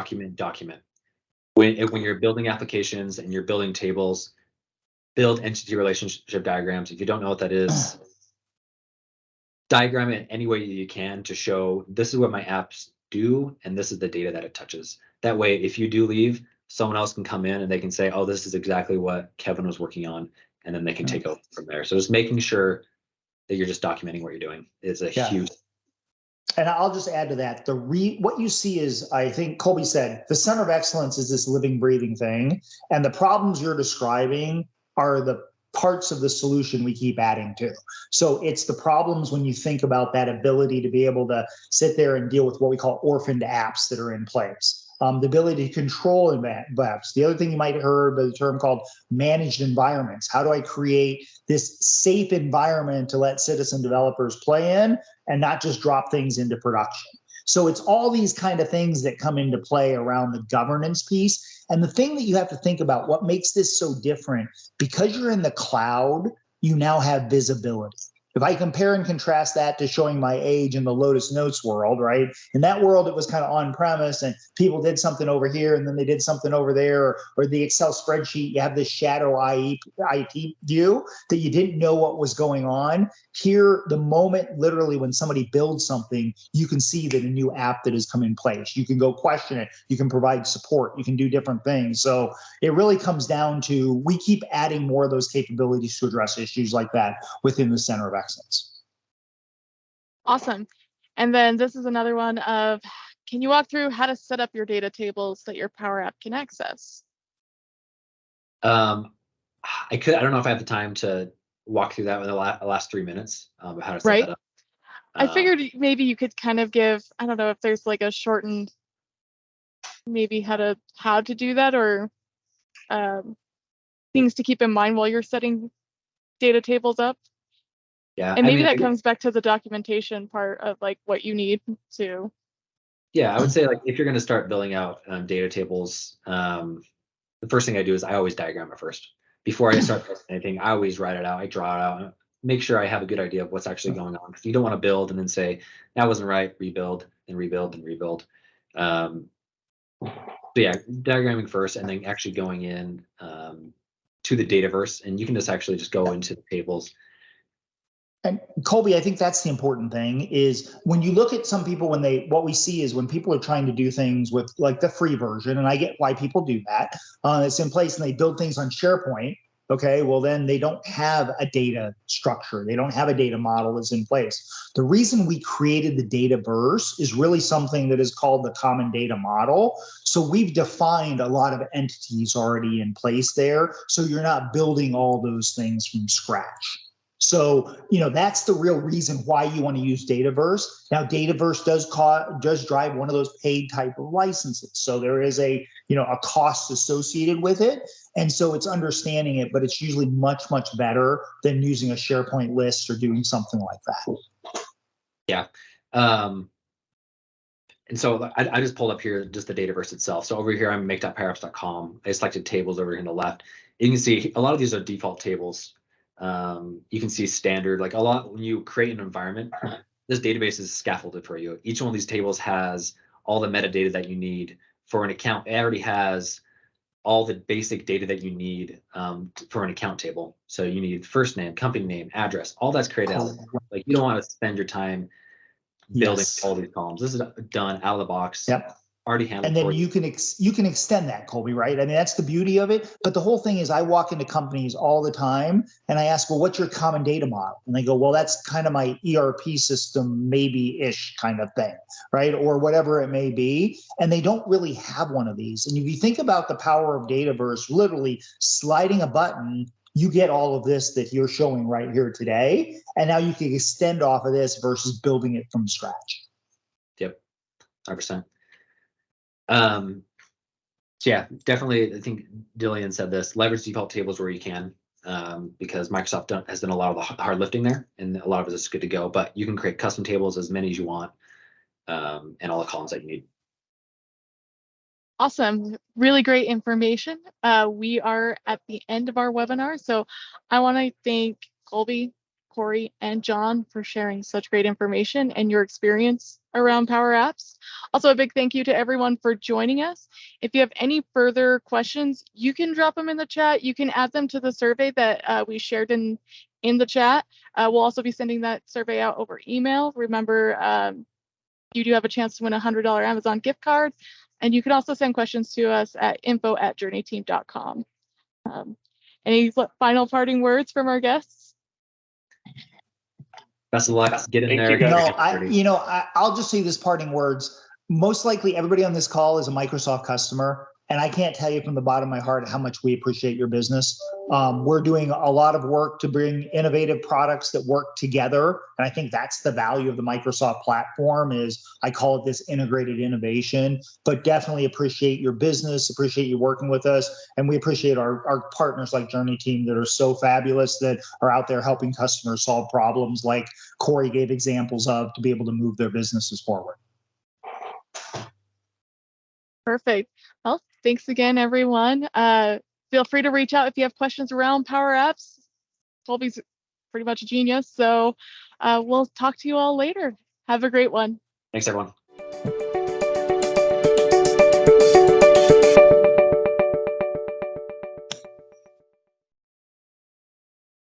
When you're building applications and you're building tables, build entity relationship diagrams. If you don't know what that is, diagram it any way you can to show this is what my apps do and this is the data that it touches. That way, if you do leave, someone else can come in and they can say, oh, this is exactly what Kevin was working on, and then they can take over from there. So just making sure that you're just documenting what you're doing is a huge. And I'll just add to that, what you see is, I think Colby said, the center of excellence is this living, breathing thing. And the problems you're describing are the parts of the solution we keep adding to. So it's the problems when you think about that ability to be able to sit there and deal with what we call orphaned apps that are in place. The ability to control apps. The other thing you might have heard the term called managed environments. How do I create this safe environment to let citizen developers play in and not just drop things into production? So it's all these kind of things that come into play around the governance piece. And the thing that you have to think about, what makes this so different, because you're in the cloud, you now have visibility. If I compare and contrast that to showing my age in the Lotus Notes world, right? In that world, it was kind of on-premise and people did something over here and then they did something over there, or the Excel spreadsheet, you have this shadow IT view that you didn't know what was going on. Here, the moment literally when somebody builds something, you can see that a new app that has come in place. You can go question it. You can provide support. You can do different things. So it really comes down to, we keep adding more of those capabilities to address issues like that within the center of excellence. Awesome. And then this is another one of, can you walk through how to set up your data tables that your Power App can access? I don't know if I have the time to walk through that in the last 3 minutes, of how to set that up. I figured maybe you could kind of give, I don't know if there's like a shortened, maybe how to do that, or things to keep in mind while you're setting data tables up. Yeah, and maybe that comes back to the documentation part of like what you need to. Yeah, I would say like if you're going to start building out data tables, the first thing I do is I always diagram it first. Before I start anything, I always write it out. I draw it out, make sure I have a good idea of what's actually going on. Because you don't want to build and then say that wasn't right, rebuild and rebuild and rebuild. So yeah, diagramming first and then actually going in to the Dataverse, and you can just actually just go into the tables. And Colby, I think that's the important thing is when you look at some people, what we see is when people are trying to do things with like the free version, and I get why people do that, it's in place and they build things on SharePoint. Okay, well then they don't have a data structure. They don't have a data model that's in place. The reason we created the Dataverse is really something that is called the common data model. So we've defined a lot of entities already in place there. So you're not building all those things from scratch. So, that's the real reason why you want to use Dataverse. Now, Dataverse does drive one of those paid type of licenses. So there is a cost associated with it. And so it's understanding it, but it's usually much, much better than using a SharePoint list or doing something like that. Yeah. And so I just pulled up here just the Dataverse itself. So over here, I'm make.powerapps.com. I selected tables over here on the left. You can see a lot of these are default tables. You can see standard, like a lot when you create an environment, this database is scaffolded for you. Each one of these tables has all the metadata that you need for an account. It already has all the basic data that you need for an account table. So you need first name, company name, address, all that's created out. Like you don't want to spend your time building all these columns. This is done out of the box. Yep. Already handled. And then you can extend that, Colby, right? I mean, that's the beauty of it. But the whole thing is I walk into companies all the time and I ask, well, what's your common data model? And they go, well, that's kind of my ERP system, maybe-ish kind of thing, right? Or whatever it may be. And they don't really have one of these. And if you think about the power of Dataverse, literally sliding a button, you get all of this that you're showing right here today. And now you can extend off of this versus building it from scratch. Yep, 100%. So yeah, definitely. I think Dillian said this: leverage default tables where you can, because Microsoft has done a lot of the hard lifting there, and a lot of it is good to go. But you can create custom tables, as many as you want, and all the columns that you need. Awesome. Really great information. We are at the end of our webinar. So I want to thank Colby, Corey, and John for sharing such great information and your experience around Power Apps. Also, a big thank you to everyone for joining us. If you have any further questions, you can drop them in the chat. You can add them to the survey that we shared in the chat. We'll also be sending that survey out over email. Remember, you do have a chance to win a $100 Amazon gift card. And you can also send questions to us at info@journeyteam.com. Any final parting words from our guests? Best of luck. Get in Thank there. you, guys. No, I'll just say this parting words. Most likely everybody on this call is a Microsoft customer. And I can't tell you from the bottom of my heart how much we appreciate your business. We're doing a lot of work to bring innovative products that work together. And I think that's the value of the Microsoft platform is I call it this integrated innovation, but definitely appreciate your business, appreciate you working with us. And we appreciate our partners like JourneyTEAM that are so fabulous that are out there helping customers solve problems like Corey gave examples of to be able to move their businesses forward. Perfect. Well, thanks again, everyone. Feel free to reach out if you have questions around Power Apps. Colby's pretty much a genius. So we'll talk to you all later. Have a great one. Thanks, everyone.